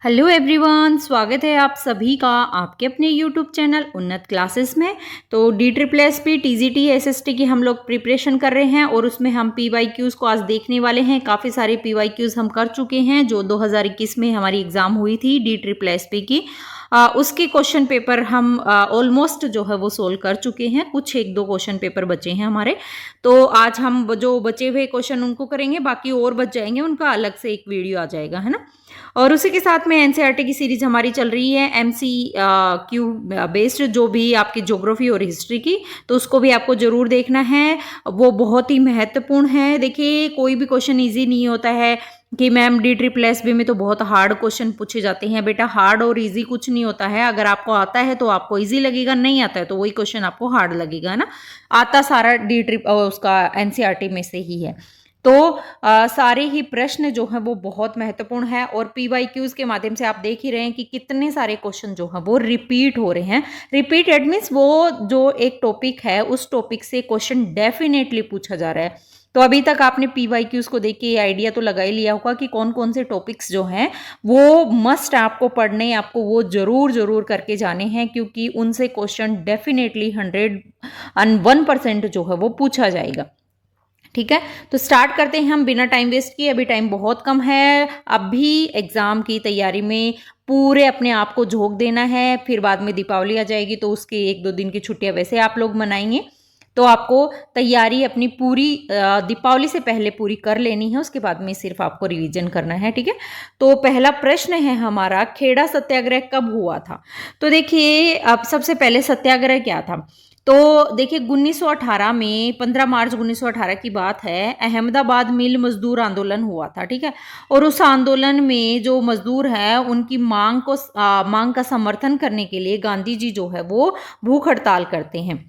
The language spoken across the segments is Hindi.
हेलो एवरीवन, स्वागत है आप सभी का आपके अपने यूट्यूब चैनल उन्नत क्लासेस में। तो DSSP TGT SST की हम लोग प्रिपरेशन कर रहे हैं और उसमें हम PYQs को आज देखने वाले हैं। काफ़ी सारे PYQs हम कर चुके हैं जो 2021 में हमारी एग्ज़ाम हुई थी DSSP की। उसके क्वेश्चन पेपर हम ऑलमोस्ट जो है वो सोल्व कर चुके हैं। कुछ एक दो क्वेश्चन पेपर बचे हैं हमारे, तो आज हम जो बचे हुए क्वेश्चन उनको करेंगे, बाकी और बच जाएंगे, उनका अलग से एक वीडियो आ जाएगा, है ना। और उसी के साथ में एनसीईआरटी की सीरीज हमारी चल रही है MCQ बेस्ड, जो भी आपकी ज्योग्राफी और हिस्ट्री की, तो उसको भी आपको जरूर देखना है। वो बहुत ही महत्वपूर्ण है। देखिए, कोई भी क्वेश्चन इजी नहीं होता है कि मैम DSSB में तो बहुत हार्ड क्वेश्चन पूछे जाते हैं। बेटा, हार्ड और इजी कुछ नहीं होता है। अगर आपको आता है तो आपको इजी लगेगा, नहीं आता है तो वही क्वेश्चन आपको हार्ड लगेगा, है ना। आता सारा उसका एनसीईआरटी में से ही है। तो सारे ही प्रश्न जो हैं वो बहुत महत्वपूर्ण है और PYQs के माध्यम से आप देख ही रहे हैं कि कितने सारे क्वेश्चन जो हैं वो रिपीट हो रहे हैं। रिपीट एट मीन्स वो जो एक टॉपिक है उस टॉपिक से क्वेश्चन डेफिनेटली पूछा जा रहा है। तो अभी तक आपने PYQs को देख के ये आइडिया तो लगा ही लिया होगा कि कौन कौन से टॉपिक्स जो हैं वो मस्ट आपको पढ़ने, आपको वो जरूर जरूर करके जाने हैं, क्योंकि उनसे क्वेश्चन डेफिनेटली 101% जो है वो पूछा जाएगा। ठीक है, तो स्टार्ट करते हैं हम बिना टाइम वेस्ट किए। अभी टाइम बहुत कम है। अभी एग्जाम की तैयारी में पूरे अपने आप को झोंक देना है। फिर बाद में दीपावली आ जाएगी तो उसके 1-2 दिन की छुट्टियां वैसे आप लोग मनाएंगे, तो आपको तैयारी अपनी पूरी दीपावली से पहले पूरी कर लेनी है। उसके बाद में सिर्फ आपको रिवीजन करना है। ठीक है, तो पहला प्रश्न है हमारा, खेड़ा सत्याग्रह कब हुआ था। तो देखिए, अब सबसे पहले सत्याग्रह क्या था। तो देखिए, 1918 में 15 मार्च 1918 की बात है, अहमदाबाद मिल मजदूर आंदोलन हुआ था। ठीक है, और उस आंदोलन में जो मजदूर है उनकी मांग का समर्थन करने के लिए गांधी जी जो है वो भूख हड़ताल करते हैं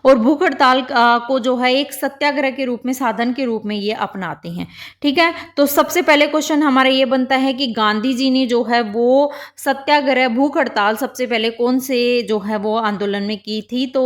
और भूख हड़ताल को जो है एक सत्याग्रह के रूप में, साधन के रूप में ये अपनाते हैं। ठीक है, तो सबसे पहले क्वेश्चन हमारा ये बनता है कि गांधी जी ने जो है वो सत्याग्रह, भूख हड़ताल सबसे पहले कौन से जो है वो आंदोलन में की थी। तो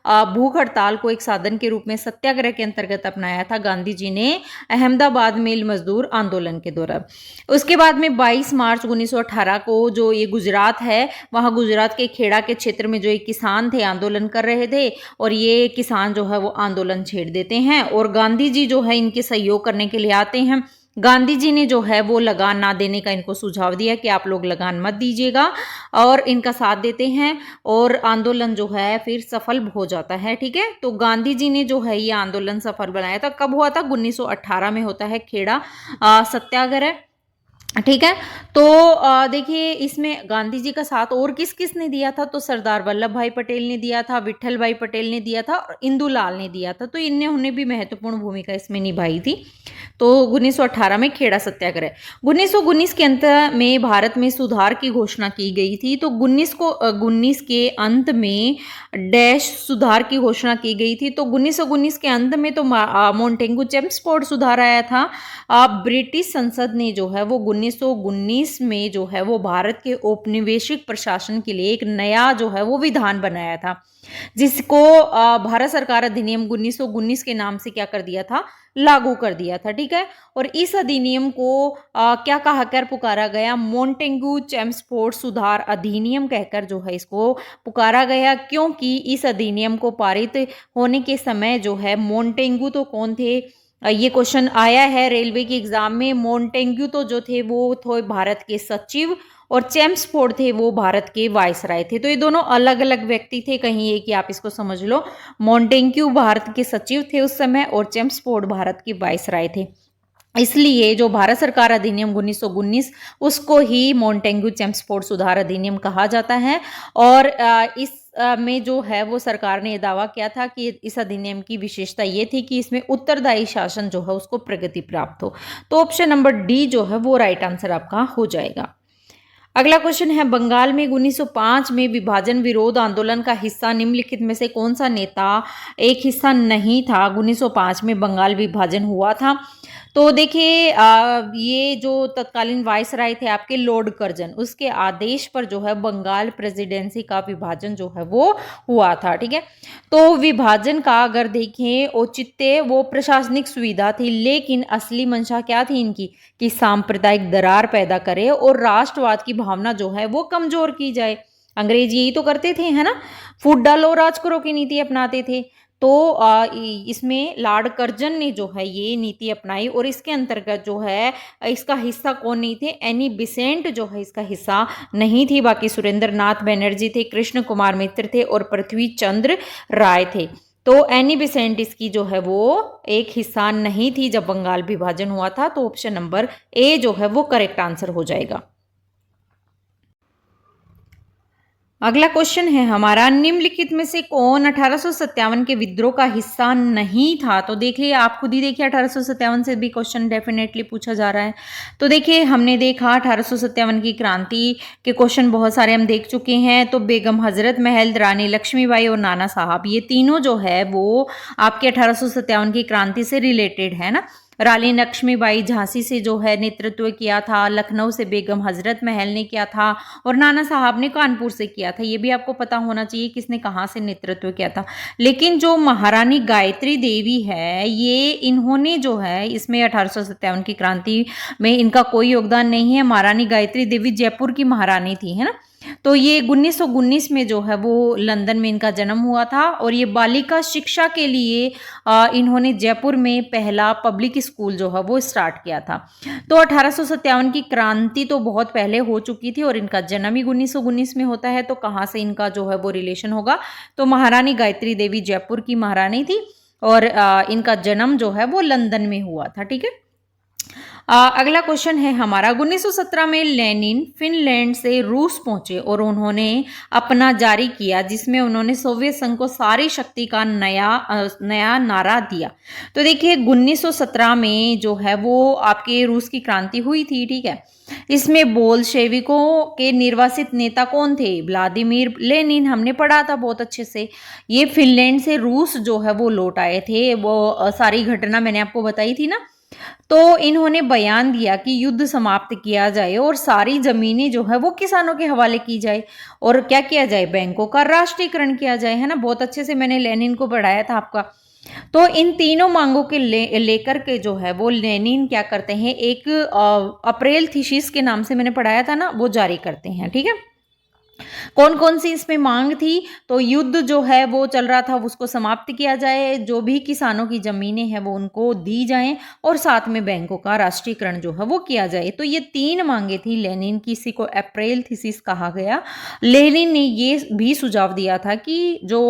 भूख हड़ताल को एक साधन के रूप में सत्याग्रह के अंतर्गत अपनाया था गांधी जी ने अहमदाबाद मिल मजदूर आंदोलन के दौरान। उसके बाद में 22 मार्च 1918 को जो ये गुजरात है, वहाँ गुजरात के खेड़ा के क्षेत्र में जो एक किसान थे आंदोलन कर रहे थे, और ये किसान जो है वो आंदोलन छेड़ देते हैं और गांधी जी जो है इनके सहयोग करने के लिए आते हैं। गांधी जी ने जो है वो लगान ना देने का इनको सुझाव दिया कि आप लोग लगान मत दीजिएगा, और इनका साथ देते हैं और आंदोलन जो है फिर सफल हो जाता है। ठीक है, तो गांधी जी ने जो है ये आंदोलन सफल बनाया था। कब हुआ था? 1918 में होता है खेड़ा सत्याग्रह। ठीक है, तो देखिए, इसमें गांधी जी का साथ और किस किस ने दिया था। तो सरदार वल्लभ भाई पटेल ने दिया था, विठल भाई पटेल ने दिया था और इंदुलाल ने दिया था। तो इन्होंने भी महत्वपूर्ण भूमिका इसमें निभाई थी। तो 1918 में खेड़ा सत्याग्रह। 1919 के अंत में भारत में सुधार की घोषणा की गई थी। तो 1919 के अंत में डैश सुधार की घोषणा की गई थी। तो 1919 के अंत में तो मोंटेगू चेम्सफोर्ड सुधार आया था। ब्रिटिश संसद ने जो है वो 1919 में जो है वो भारत के औपनिवेशिक प्रशासन के लिए एक नया जो है वो विधान बनाया था, जिसको भारत सरकार अधिनियम 1919 के नाम से क्या कर दिया था, लागू कर दिया था। ठीक है, और इस अधिनियम को क्या कहकर पुकारा गया, मोंटेगू चेम्सफोर्ड सुधार अधिनियम कहकर जो है इसको पुकारा गया, क्योंकि इस अधिनियम को पारित होने के समय जो है मोंटेगू तो कौन थे, ये क्वेश्चन आया है रेलवे की एग्जाम में। मोंटेग्यू तो जो थे वो थे भारत के सचिव और चेम्सफोर्ड थे वो भारत के वायसराय थे। तो ये दोनों अलग अलग व्यक्ति थे, कहीं ये कि आप इसको समझ लो। मोंटेग्यू भारत के सचिव थे उस समय और चेम्सफोर्ड भारत के वायसराय थे। इसलिए जो भारत सरकार अधिनियम 1919 उसको ही मोंटेग्यू चेम्सफोर्ड सुधार अधिनियम कहा जाता है। और इस में जो है वो सरकार ने दावा किया था कि इस अधिनियम की विशेषता ये थी कि इसमें उत्तरदायी शासन जो है उसको प्रगति प्राप्त हो। तो ऑप्शन नंबर डी जो है वो राइट आंसर आपका हो जाएगा। अगला क्वेश्चन है, बंगाल में 1905 में विभाजन विरोध आंदोलन का हिस्सा निम्नलिखित में से कौन सा नेता एक हिस्सा नहीं था। 1905 में बंगाल विभाजन हुआ था। तो देखिए ये जो तत्कालीन वायसराय थे आपके लॉर्ड कर्जन, उसके आदेश पर जो है बंगाल प्रेसिडेंसी का विभाजन जो है वो हुआ था। ठीक है, तो विभाजन का अगर देखें औचित्य वो प्रशासनिक सुविधा थी, लेकिन असली मंशा क्या थी इनकी कि सांप्रदायिक दरार पैदा करे और राष्ट्रवाद की भावना जो है वो कमजोर की जाए। अंग्रेज यही तो करते थे, है ना, फूट डालो राज करो की नीति अपनाते थे। तो इसमें लॉर्ड कर्जन ने जो है ये नीति अपनाई और इसके अंतर्गत जो है इसका हिस्सा कौन नहीं थे, एनी बिसेंट जो है इसका हिस्सा नहीं थी। बाकी सुरेंद्र नाथ बनर्जी थे, कृष्ण कुमार मित्र थे और पृथ्वी चंद्र राय थे। तो एनी बिसेंट इसकी जो है वो एक हिस्सा नहीं थी जब बंगाल विभाजन हुआ था। तो ऑप्शन नंबर ए जो है वो करेक्ट आंसर हो जाएगा। अगला क्वेश्चन है हमारा, निम्नलिखित में से कौन 1857 के विद्रोह का हिस्सा नहीं था? तो देखिए आप खुद ही देखिए, 1857 से भी क्वेश्चन डेफिनेटली पूछा जा रहा है। तो देखिए हमने देखा 1857 की क्रांति के क्वेश्चन बहुत सारे हम देख चुके हैं। तो बेगम हजरत महल, रानी लक्ष्मीबाई और नाना साहब, ये तीनों जो है वो आपके 1857 की क्रांति से रिलेटेड है ना। रानी लक्ष्मीबाई झांसी से जो है नेतृत्व किया था, लखनऊ से बेगम हजरत महल ने किया था और नाना साहब ने कानपुर से किया था। ये भी आपको पता होना चाहिए किसने कहाँ से नेतृत्व किया था। लेकिन जो महारानी गायत्री देवी है, ये इन्होंने जो है इसमें 1857 की क्रांति में इनका कोई योगदान नहीं है। महारानी गायत्री देवी जयपुर की महारानी थी, है ना। तो ये 1919 में जो है वो लंदन में इनका जन्म हुआ था और ये बालिका शिक्षा के लिए इन्होंने जयपुर में पहला पब्लिक स्कूल जो है वो स्टार्ट किया था। तो 1857 की क्रांति तो बहुत पहले हो चुकी थी और इनका जन्म ही 1919 में होता है। तो कहाँ से इनका जो है वो रिलेशन होगा? तो महारानी गायत्री देवी जयपुर की महारानी थी और इनका जन्म जो है वो लंदन में हुआ था। ठीक है, अगला क्वेश्चन है हमारा, 1917 में लेनिन फिनलैंड से रूस पहुंचे और उन्होंने अपना जारी किया जिसमें उन्होंने सोवियत संघ को सारी शक्ति का नया नारा दिया। तो देखिए 1917 में जो है वो आपके रूस की क्रांति हुई थी। ठीक है, इसमें बोल्शेविकों के निर्वासित नेता कौन थे? व्लादिमीर लेनिन, हमने पढ़ा था बहुत अच्छे से। ये फिनलैंड से रूस जो है वो लौट आए थे, वो सारी घटना मैंने आपको बताई थी ना। तो इन्होंने बयान दिया कि युद्ध समाप्त किया जाए और सारी जमीनें जो है वो किसानों के हवाले की जाए और क्या किया जाए, बैंकों का राष्ट्रीयकरण किया जाए, है ना। बहुत अच्छे से मैंने लेनिन को पढ़ाया था आपका। तो इन तीनों मांगों के लेकर के जो है वो लेनिन क्या करते हैं, एक अप्रैल थीसिस के नाम से मैंने पढ़ाया था ना, वो जारी करते हैं। ठीक है, कौन कौन सी इसमें मांग थी? तो युद्ध जो है वो चल रहा था उसको समाप्त किया जाए, जो भी किसानों की जमीनें हैं वो उनको दी जाएं और साथ में बैंकों का राष्ट्रीयकरण जो है वो किया जाए। तो ये तीन मांगे थी लेनिन की, इसी को अप्रैल थीसिस कहा गया। लेनिन ने ये भी सुझाव दिया था कि जो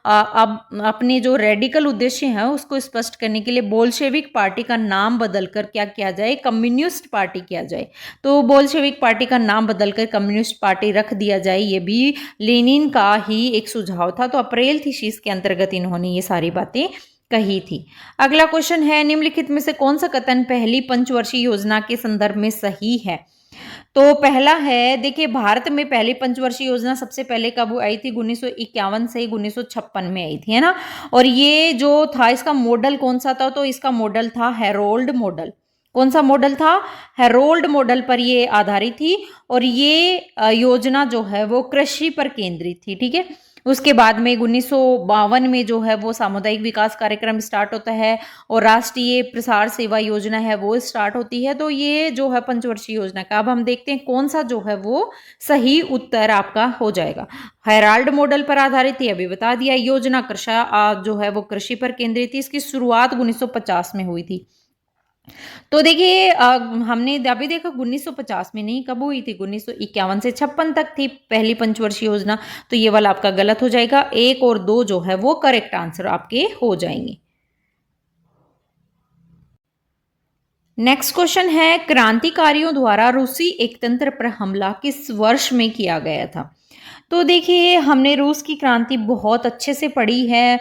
अब अपने जो रेडिकल उद्देश्य है उसको स्पष्ट करने के लिए बोल्शेविक पार्टी का नाम बदलकर क्या किया जाए, कम्युनिस्ट पार्टी किया जाए। तो बोल्शेविक पार्टी का नाम बदलकर कम्युनिस्ट पार्टी रख दिया जाए, ये भी लेनिन का ही एक सुझाव था। तो अप्रैल थीसिस के अंतर्गत इन्होंने ये सारी बातें कही थी। अगला क्वेश्चन है, निम्नलिखित में से कौन सा कथन पहली पंचवर्षीय योजना के संदर्भ में सही है? तो पहला है, देखिए भारत में पहली पंचवर्षीय योजना सबसे पहले कब आई थी? 1951 से 1956 में आई थी, है ना। और ये जो था इसका मॉडल कौन सा था? तो इसका मॉडल था हेरोल्ड मॉडल। कौन सा मॉडल था? हेरोल्ड मॉडल पर ये आधारित थी और ये योजना जो है वो कृषि पर केंद्रित थी। ठीक है, उसके बाद में 1952 में जो है वो सामुदायिक विकास कार्यक्रम स्टार्ट होता है और राष्ट्रीय प्रसार सेवा योजना है वो स्टार्ट होती है। तो ये जो है पंचवर्षीय योजना का, अब हम देखते हैं कौन सा जो है वो सही उत्तर आपका हो जाएगा। हेराल्ड मॉडल पर आधारित थी, अभी बता दिया। योजना कृषि जो है वो कृषि पर केंद्रित थी, इसकी शुरुआत 1950 में हुई थी। तो देखिए हमने अभी देखा 1950 में नहीं, कब हुई थी? 1951 से 56 तक थी पहली पंचवर्षीय योजना। तो ये वाला आपका गलत हो जाएगा, 1 और 2 जो है वो करेक्ट आंसर आपके हो जाएंगे। नेक्स्ट क्वेश्चन है, क्रांतिकारियों द्वारा रूसी एकतंत्र पर हमला किस वर्ष में किया गया था? तो देखिए हमने रूस की क्रांति बहुत अच्छे से पढ़ी है,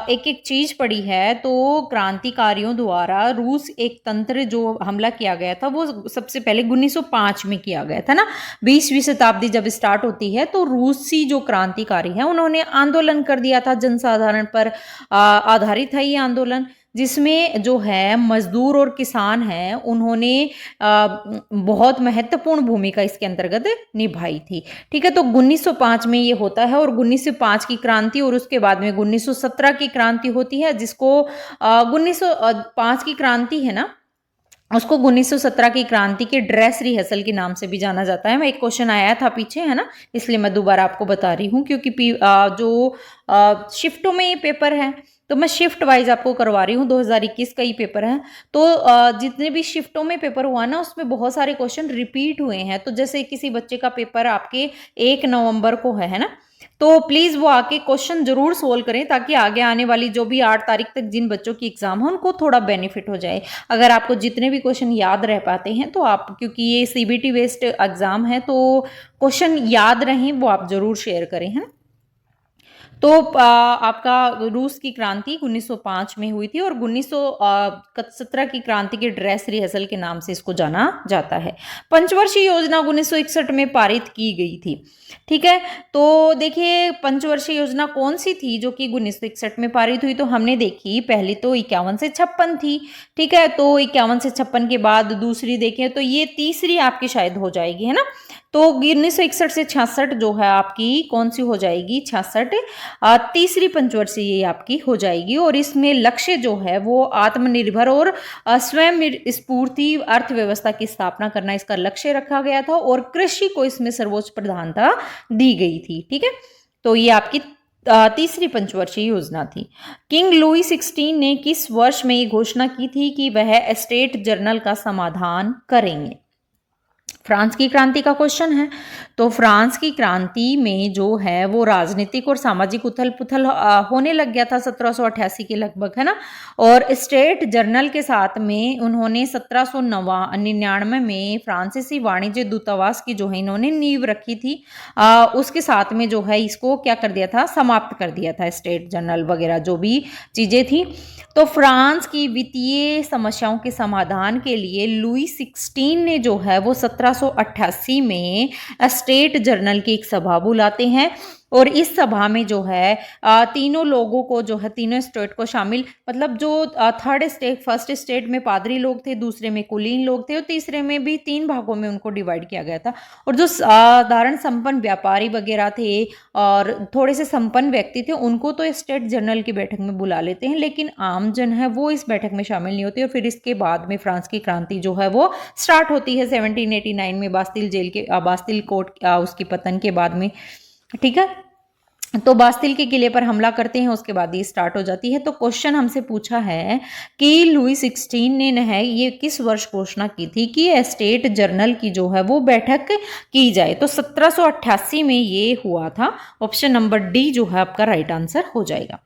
एक एक चीज पढ़ी है। तो क्रांतिकारियों द्वारा रूस एक तंत्र जो हमला किया गया था वो सबसे पहले 1905 में किया गया था ना। 20वीं शताब्दी जब स्टार्ट होती है तो रूसी जो क्रांतिकारी है उन्होंने आंदोलन कर दिया था, जनसाधारण पर आधारित था ये आंदोलन। जिसमें जो है मजदूर और किसान हैं उन्होंने बहुत महत्वपूर्ण भूमिका इसके अंतर्गत निभाई थी। ठीक है, तो 1905 में ये होता है और 1905 की क्रांति और उसके बाद में 1917 की क्रांति होती है, जिसको 1905 की क्रांति है ना, उसको 1917 की क्रांति के ड्रेस रिहर्सल के नाम से भी जाना जाता है। मैं एक क्वेश्चन आया था पीछे, है ना, इसलिए मैं दोबारा आपको बता रही हूँ, क्योंकि जो शिफ्टों में ये पेपर है तो मैं शिफ्ट वाइज आपको करवा रही हूँ। 2021 का ही पेपर है, तो जितने भी शिफ्टों में पेपर हुआ ना उसमें बहुत सारे क्वेश्चन रिपीट हुए हैं। तो जैसे किसी बच्चे का पेपर आपके 1 नवंबर को है ना, तो प्लीज वो आके क्वेश्चन जरूर सोल्व करें, ताकि आगे आने वाली जो भी 8 तारीख तक जिन बच्चों की एग्जाम है उनको थोड़ा बेनिफिट हो जाए। अगर आपको जितने भी क्वेश्चन याद रह पाते हैं तो आप, क्योंकि ये सीबीटी बेस्ड एग्जाम है तो क्वेश्चन याद रहें वो आप जरूर शेयर करें, है ना। तो आपका रूस की क्रांति 1905 में हुई थी और 1917 की क्रांति के ड्रेस रिहर्सल के नाम से इसको जाना जाता है। पंचवर्षीय योजना 1961 में पारित की गई थी। ठीक है, तो देखिए पंचवर्षीय योजना कौन सी थी जो कि 1961 में पारित हुई, तो हमने देखी पहली तो 51 से 56 थी। ठीक है, तो 51 से 56 के बाद दूसरी देखें तो ये तीसरी आपकी शायद हो जाएगी, है ना। तो 1961 से 66 जो है आपकी कौन सी हो जाएगी, 66 तीसरी पंचवर्षीय आपकी हो जाएगी। और इसमें लक्ष्य जो है वो आत्मनिर्भर और स्वयं स्फूर्ति अर्थव्यवस्था की स्थापना करना इसका लक्ष्य रखा गया था और कृषि को इसमें सर्वोच्च प्रधानता दी गई थी। ठीक है, तो ये आपकी तीसरी पंचवर्षीय योजना थी। किंग लुई 16 ने किस वर्ष में ये घोषणा की थी कि वह स्टेट जर्नल का समाधान करेंगे। फ्रांस की क्रांति का क्वेश्चन है, तो फ्रांस की क्रांति में जो है वो राजनीतिक और सामाजिक उथल पुथल होने लग गया था 1788 के लगभग, है ना। और स्टेट जर्नल के साथ में उन्होंने 1799 में फ्रांसीसी वाणिज्य दूतावास की जो है इन्होंने नींव रखी थी। उसके साथ में जो है इसको क्या कर दिया था, समाप्त कर दिया था, स्टेट जर्नल वगैरह जो भी चीजें थी। तो फ्रांस की वित्तीय समस्याओं के समाधान के लिए लुई 16 ने जो है वो 1788 में स्टेट जर्नल की एक सभा बुलाते हैं और इस सभा में जो है तीनों लोगों को जो है, तीनों स्टेट को शामिल, मतलब जो थर्ड स्टेट, फर्स्ट स्टेट में पादरी लोग थे, दूसरे में कुलीन लोग थे और तीसरे में भी 3 भागों में उनको डिवाइड किया गया था। और जो साधारण संपन्न व्यापारी वगैरह थे और थोड़े से संपन्न व्यक्ति थे उनको तो स्टेट जर्नल की बैठक में बुला लेते हैं, लेकिन आम जन है वो इस बैठक में शामिल नहीं होती। और फिर इसके बाद में फ्रांस की क्रांति जो है वो स्टार्ट होती है 1789 में बास्तिल जेल के बास्तिल कोर्ट उसकी पतन के बाद में। ठीक है, तो बास्तिल के किले पर हमला करते हैं, उसके बाद ये स्टार्ट हो जाती है। तो क्वेश्चन हमसे पूछा है कि लुई 16 ने ये किस वर्ष घोषणा की थी कि स्टेट जर्नल की जो है वो बैठक की जाए, तो 1788 में ये हुआ था। ऑप्शन नंबर डी जो है आपका राइट आंसर हो जाएगा।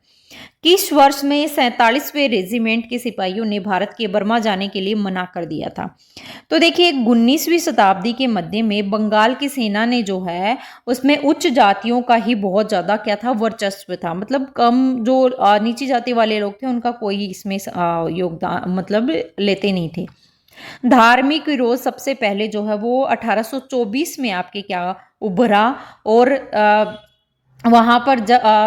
किस वर्ष में 47वें रेजिमेंट के सिपाहियों ने भारत के बर्मा जाने के लिए मना कर दिया था, तो देखिए 19वीं शताब्दी के मध्य में बंगाल की सेना ने जो है उसमें उच्च जातियों का ही बहुत ज्यादा क्या था, वर्चस्व था। मतलब कम जो नीची जाति वाले लोग थे उनका कोई इसमें योगदान मतलब लेते नहीं थे। धार्मिक विरोध सबसे पहले जो है वो 1824 में आपके क्या उभरा और वहां पर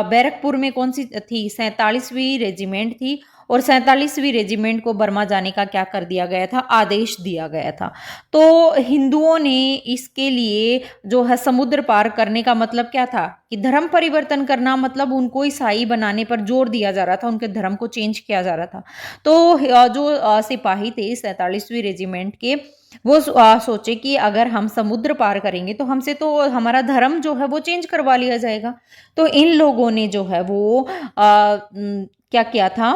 बैरकपुर में कौन सी थी, 47वीं रेजिमेंट थी और 47वीं रेजिमेंट को बर्मा जाने का क्या कर दिया गया था, आदेश दिया गया था। तो हिंदुओं ने इसके लिए जो है समुद्र पार करने का मतलब क्या था कि धर्म परिवर्तन करना, मतलब उनको ईसाई बनाने पर जोर दिया जा रहा था, उनके धर्म को चेंज किया जा रहा था। तो जो सिपाही थे 47वीं रेजिमेंट के वो सोचे कि अगर हम समुद्र पार करेंगे तो हमसे तो हमारा धर्म जो है वो चेंज करवा लिया जाएगा। तो इन लोगों ने जो है वो क्या किया था,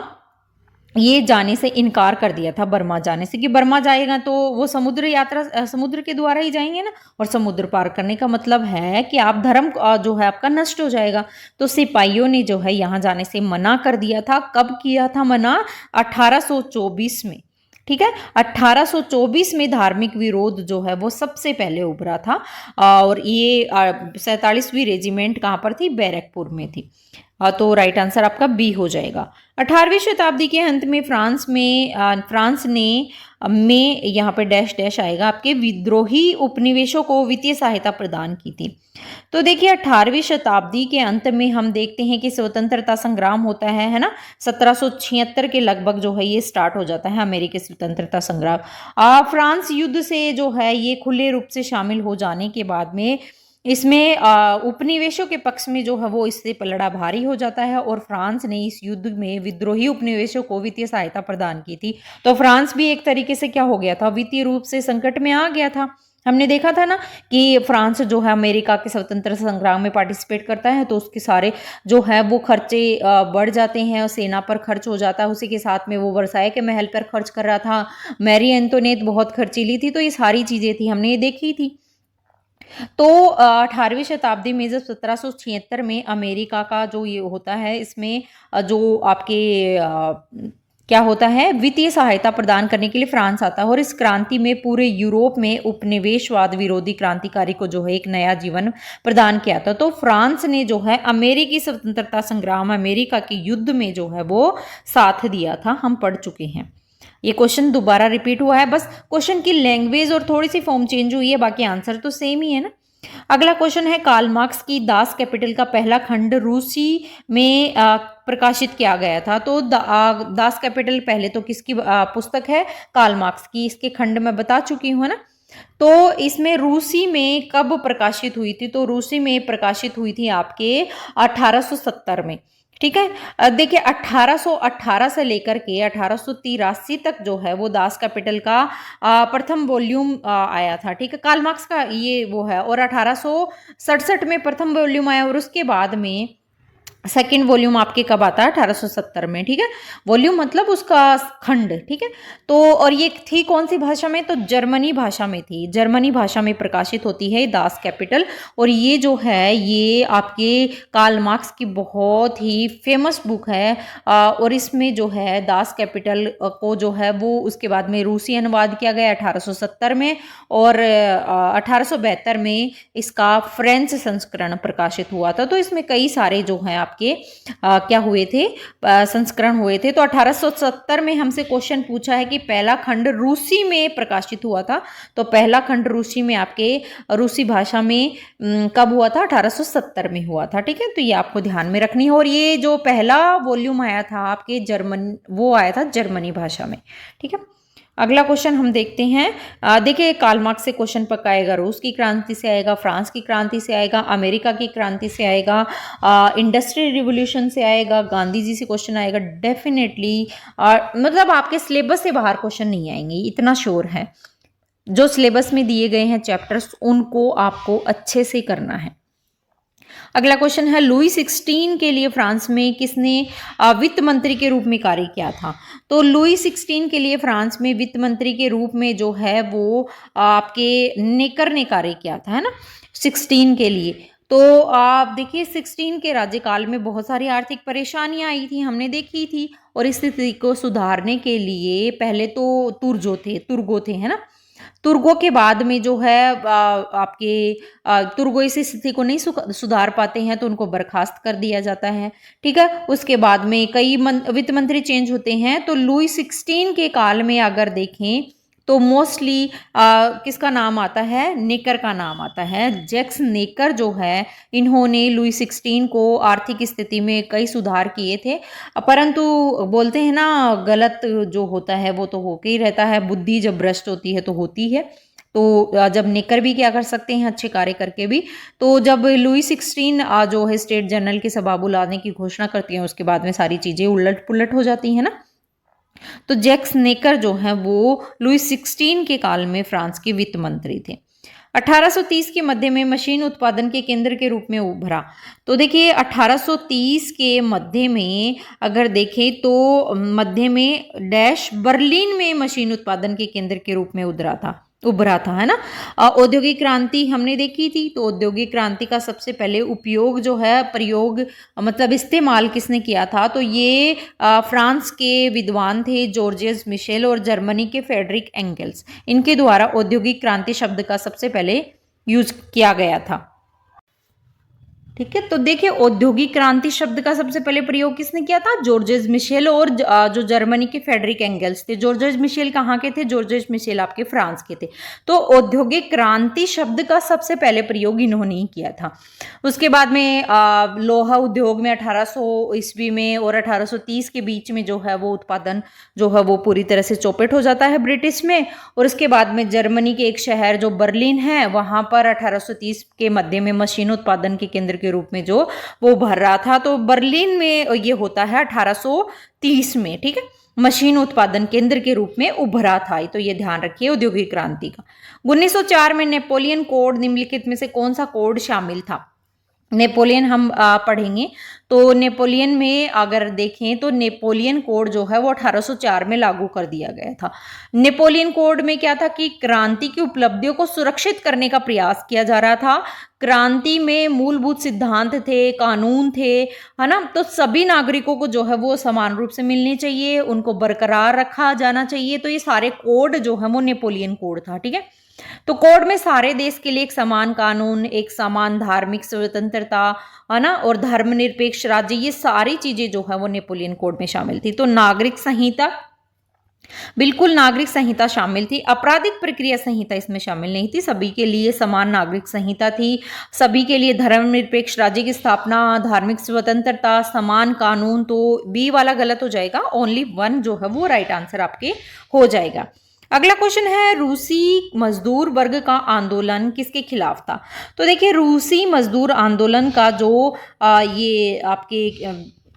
ये जाने से इनकार कर दिया था, बर्मा जाने से, कि बर्मा जाएगा तो वो समुद्र यात्रा समुद्र के द्वारा ही जाएंगे ना, और समुद्र पार करने का मतलब है कि आप धर्म जो है आपका नष्ट हो जाएगा। तो सिपाहियों ने जो है यहाँ जाने से मना कर दिया था। कब किया था मना, 1824 में। ठीक है, 1824 में धार्मिक विरोध जो है वो सबसे पहले उभरा था और ये 47वीं रेजिमेंट कहाँ पर थी, बैरकपुर में थी। तो राइट आंसर आपका बी हो जाएगा। 18वीं शताब्दी के अंत में फ्रांस ने में यहाँ पे डैश डैश आएगा, आपके विद्रोही उपनिवेशों को वित्तीय सहायता प्रदान की थी। तो देखिए 18वीं शताब्दी के अंत में हम देखते हैं कि स्वतंत्रता संग्राम होता है ना, 1776 के लगभग जो है ये स्टार्ट हो जाता है अमेरिकी स्वतंत्रता संग्राम। फ्रांस युद्ध से जो है ये खुले रूप से शामिल हो जाने के बाद में इसमें उपनिवेशों के पक्ष में जो है वो इससे पलड़ा भारी हो जाता है और फ्रांस ने इस युद्ध में विद्रोही उपनिवेशों को वित्तीय सहायता प्रदान की थी। तो फ्रांस भी एक तरीके से क्या हो गया था, वित्तीय रूप से संकट में आ गया था। हमने देखा था ना कि फ्रांस जो है अमेरिका के स्वतंत्रता संग्राम में पार्टिसिपेट करता है तो उसके सारे जो है वो खर्चे बढ़ जाते हैं और सेना पर खर्च हो जाता है। उसी के साथ में वो वर्साई के महल पर खर्च कर रहा था, मैरी एंटोनेट बहुत खर्चीली थी, तो ये सारी चीजें थी हमने ये देखी थी। तो 18वीं शताब्दी में जब 1776 में अमेरिका का जो ये होता है, इसमें जो आपके क्या होता है, वित्तीय सहायता प्रदान करने के लिए फ्रांस आता है और इस क्रांति में पूरे यूरोप में उपनिवेशवाद विरोधी क्रांतिकारी को जो है एक नया जीवन प्रदान किया था। तो फ्रांस ने जो है अमेरिकी स्वतंत्रता संग्राम, अमेरिका के युद्ध में जो है वो साथ दिया था, हम पढ़ चुके हैं। ये क्वेश्चन दोबारा रिपीट हुआ है, बस क्वेश्चन की लैंग्वेज और थोड़ी सी फॉर्म चेंज हुई है, बाकी आंसर तो सेम ही है ना। अगला क्वेश्चन है, कार्ल मार्क्स की दास कैपिटल का पहला खंड रूसी में प्रकाशित किया गया था। तो दास कैपिटल पहले तो किसकी पुस्तक है, कार्ल मार्क्स की, इसके खंड मैं बता चुकी हूँ ना। तो इसमें रूसी में कब प्रकाशित हुई थी, तो रूसी में प्रकाशित हुई थी आपके 1870 में, ठीक है। देखिए 1818 से लेकर के 1883 तक जो है वो दास कैपिटल का प्रथम वॉल्यूम आया था, ठीक है, कार्ल मार्क्स का ये वो है, और 1867 में प्रथम वॉल्यूम आया और उसके बाद में सेकेंड वॉल्यूम आपके कब आता है, 1870 में, ठीक है। वॉल्यूम मतलब उसका खंड, ठीक है। तो और ये थी कौन सी भाषा में, तो जर्मनी भाषा में थी, जर्मनी भाषा में प्रकाशित होती है दास कैपिटल। और ये जो है ये आपके कार्ल मार्क्स की बहुत ही फेमस बुक है और इसमें जो है दास कैपिटल को जो है वो उसके बाद में रूसी अनुवाद किया गया 1870 में और 1872 में इसका फ्रेंच संस्करण प्रकाशित हुआ था। तो इसमें कई सारे जो हैं आपके क्या हुए थे, संस्करण हुए थे। तो 1870 में हमसे क्वेश्चन पूछा है कि पहला खंड रूसी में प्रकाशित हुआ था, तो पहला खंड रूसी में आपके रूसी भाषा में कब हुआ था, 1870 में हुआ था, ठीक है। तो ये आपको ध्यान में रखनी है। और ये जो पहला वॉल्यूम आया था आपके वो आया था जर्मनी भाषा में, ठीक है। अगला क्वेश्चन हम देखते हैं। देखिए कार्ल मार्क्स से क्वेश्चन पक्का आएगा, रूस की क्रांति से आएगा, फ्रांस की क्रांति से आएगा, अमेरिका की क्रांति से आएगा, इंडस्ट्रियल रिवोल्यूशन से आएगा, गांधी जी से क्वेश्चन आएगा डेफिनेटली। मतलब आपके सिलेबस से बाहर क्वेश्चन नहीं आएंगे, इतना श्योर है। जो सिलेबस में दिए गए हैं चैप्टर्स उनको आपको अच्छे से करना है। अगला क्वेश्चन है, लुई 16 के लिए फ्रांस में किसने वित्त मंत्री के रूप में कार्य किया था। तो लुई 16 के लिए फ्रांस में वित्त मंत्री के रूप में जो है वो आपके नेकर ने कार्य किया था, है ना, 16 के लिए। तो आप देखिए 16 के राज्यकाल में बहुत सारी आर्थिक परेशानियां आई थी, हमने देखी थी, और इस स्थिति को सुधारने के लिए पहले तो तुर्गो थे, है ना। तुर्गो के बाद में जो है आपके तुर्गो इस स्थिति को नहीं सुधार पाते हैं तो उनको बर्खास्त कर दिया जाता है, ठीक है। उसके बाद में कई वित्त मंत्री चेंज होते हैं। तो लुई 16 के काल में अगर देखें तो मोस्टली किसका नाम आता है, नेकर का नाम आता है, जैक्स नेकर जो है, इन्होंने लुई 16 को आर्थिक स्थिति में कई सुधार किए थे। परंतु बोलते हैं ना गलत जो होता है वो तो होके ही रहता है, बुद्धि जब भ्रष्ट होती है तो होती है। तो जब नेकर भी क्या कर सकते हैं, अच्छे कार्य करके भी। तो जब लुई 16 जो है स्टेट जनरल की सभा बुलाने की घोषणा करती हैं उसके बाद में सारी चीजें उलट पुलट हो जाती है ना। तो जैक्स नेकर जो है वो लुई 16 के काल में फ्रांस के वित्त मंत्री थे। 1830 के मध्य में मशीन उत्पादन के केंद्र के रूप में उभरा। तो देखिए 1830 के मध्य में अगर देखें तो मध्य में डैश बर्लिन में मशीन उत्पादन के केंद्र के रूप में उभरा था, है ना। औद्योगिक क्रांति हमने देखी थी। तो औद्योगिक क्रांति का सबसे पहले उपयोग जो है, प्रयोग मतलब इस्तेमाल किसने किया था, तो ये फ्रांस के विद्वान थे जॉर्जियस मिशेल और जर्मनी के फ्रेडरिक एंगल्स, इनके द्वारा औद्योगिक क्रांति शब्द का सबसे पहले यूज किया गया था। ठीक है। तो देखिए औद्योगिक क्रांति शब्द का सबसे पहले प्रयोग किसने किया था? जॉर्जेस मिशेल और जो जर्मनी के फ्रेडरिक एंगल्स थे। जॉर्जेस मिशेल कहाँ के थे? जॉर्जेस मिशेल आपके फ्रांस के थे। तो औद्योगिक क्रांति शब्द का सबसे पहले प्रयोग इन्होंने ही किया था। उसके बाद में लोहा उद्योग में 1800 ईस्वी में और 1830 के बीच में जो है वो उत्पादन जो है वो पूरी तरह से चौपट हो जाता है ब्रिटिश में। और उसके बाद में जर्मनी के एक शहर जो बर्लिन है वहां पर 1830 के मध्य में मशीन उत्पादन के केंद्र के रूप में जो वो भर रहा था। तो बर्लिन में ये होता है 1830 में, ठीक है, मशीन उत्पादन केंद्र के रूप में उभरा था। तो ये ध्यान रखिए औद्योगिक क्रांति का। 1904 में नेपोलियन कोड निम्नलिखित में से कौन सा कोड शामिल था? नेपोलियन हम पढ़ेंगे। तो नेपोलियन में अगर देखें तो नेपोलियन कोड जो है वो 1804 में लागू कर दिया गया था। नेपोलियन कोड में क्या था कि क्रांति की उपलब्धियों को सुरक्षित करने का प्रयास किया जा रहा था। क्रांति में मूलभूत सिद्धांत थे, कानून थे, है ना। तो सभी नागरिकों को जो है वो समान रूप से मिलनी चाहिए, उनको बरकरार रखा जाना चाहिए। तो ये सारे कोड जो है वो नेपोलियन कोड था, ठीक है। तो कोड में सारे देश के लिए एक समान कानून, एक समान धार्मिक स्वतंत्रता, है ना, और धर्मनिरपेक्ष राज्य, ये सारी चीजें जो है वो नेपोलियन कोड में शामिल थी। तो नागरिक संहिता, बिल्कुल नागरिक संहिता शामिल थी। आपराधिक प्रक्रिया संहिता इसमें शामिल नहीं थी। सभी के लिए समान नागरिक संहिता थी। सभी के लिए धर्मनिरपेक्ष राज्य की स्थापना, धार्मिक स्वतंत्रता, समान कानून। तो बी वाला गलत हो जाएगा, ओनली वन जो है वो राइट आंसर आपके हो जाएगा। अगला क्वेश्चन है रूसी मजदूर वर्ग का आंदोलन किसके खिलाफ था? तो देखिए रूसी मजदूर आंदोलन का जो ये आपके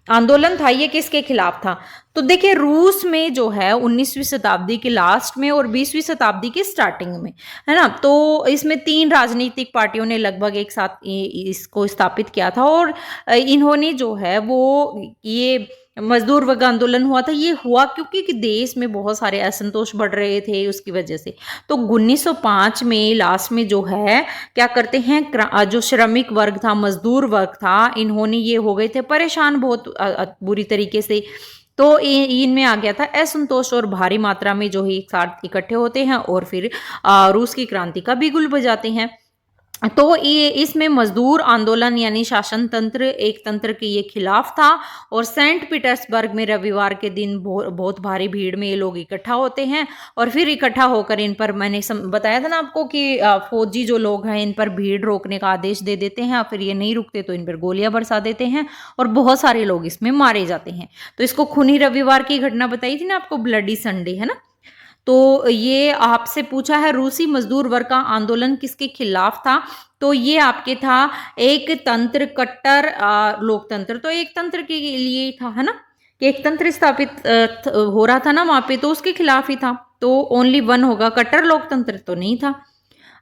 आंदोलन था ये किसके खिलाफ था? तो देखिए रूस में जो है 19वीं शताब्दी के लास्ट में और 20वीं शताब्दी की स्टार्टिंग में, है ना। तो इसमें 3 राजनीतिक पार्टियों ने लगभग एक साथ इसको स्थापित किया था और इन्होंने जो है वो ये मजदूर वर्ग आंदोलन हुआ था। ये हुआ क्योंकि कि देश में बहुत सारे असंतोष बढ़ रहे थे उसकी वजह से। तो 1905 में लास्ट में जो है क्या करते हैं, जो श्रमिक वर्ग था, मजदूर वर्ग था, इन्होंने ये हो गए थे परेशान बहुत बुरी तरीके से। तो इनमें आ गया था असंतोष और भारी मात्रा में जो है एक साथ इकट्ठे होते हैं और फिर रूस की क्रांति का बिगुल बजाते हैं। तो ये इसमें मजदूर आंदोलन यानी शासन तंत्र एक तंत्र के ये खिलाफ था। और सेंट पीटर्सबर्ग में रविवार के दिन बहुत भारी भीड़ में ये लोग इकट्ठा होते हैं और फिर इकट्ठा होकर इन पर मैंने बताया था ना आपको कि फौजी जो लोग हैं इन पर भीड़ रोकने का आदेश दे देते हैं। फिर ये नहीं रुकते तो इन पर गोलियां बरसा देते हैं और बहुत सारे लोग इसमें मारे जाते हैं। तो इसको खूनी रविवार की घटना बताई थी ना आपको, ब्लडी संडे, है ना। तो ये आपसे पूछा है रूसी मजदूर वर्ग का आंदोलन किसके खिलाफ था? तो ये आपके था एक तंत्र, कट्टर लोकतंत्र। तो एक तंत्र के लिए था, है ना, कि एक तंत्र स्थापित हो रहा था ना वहां पे, तो उसके खिलाफ ही था। तो ओनली वन होगा, कट्टर लोकतंत्र तो नहीं था।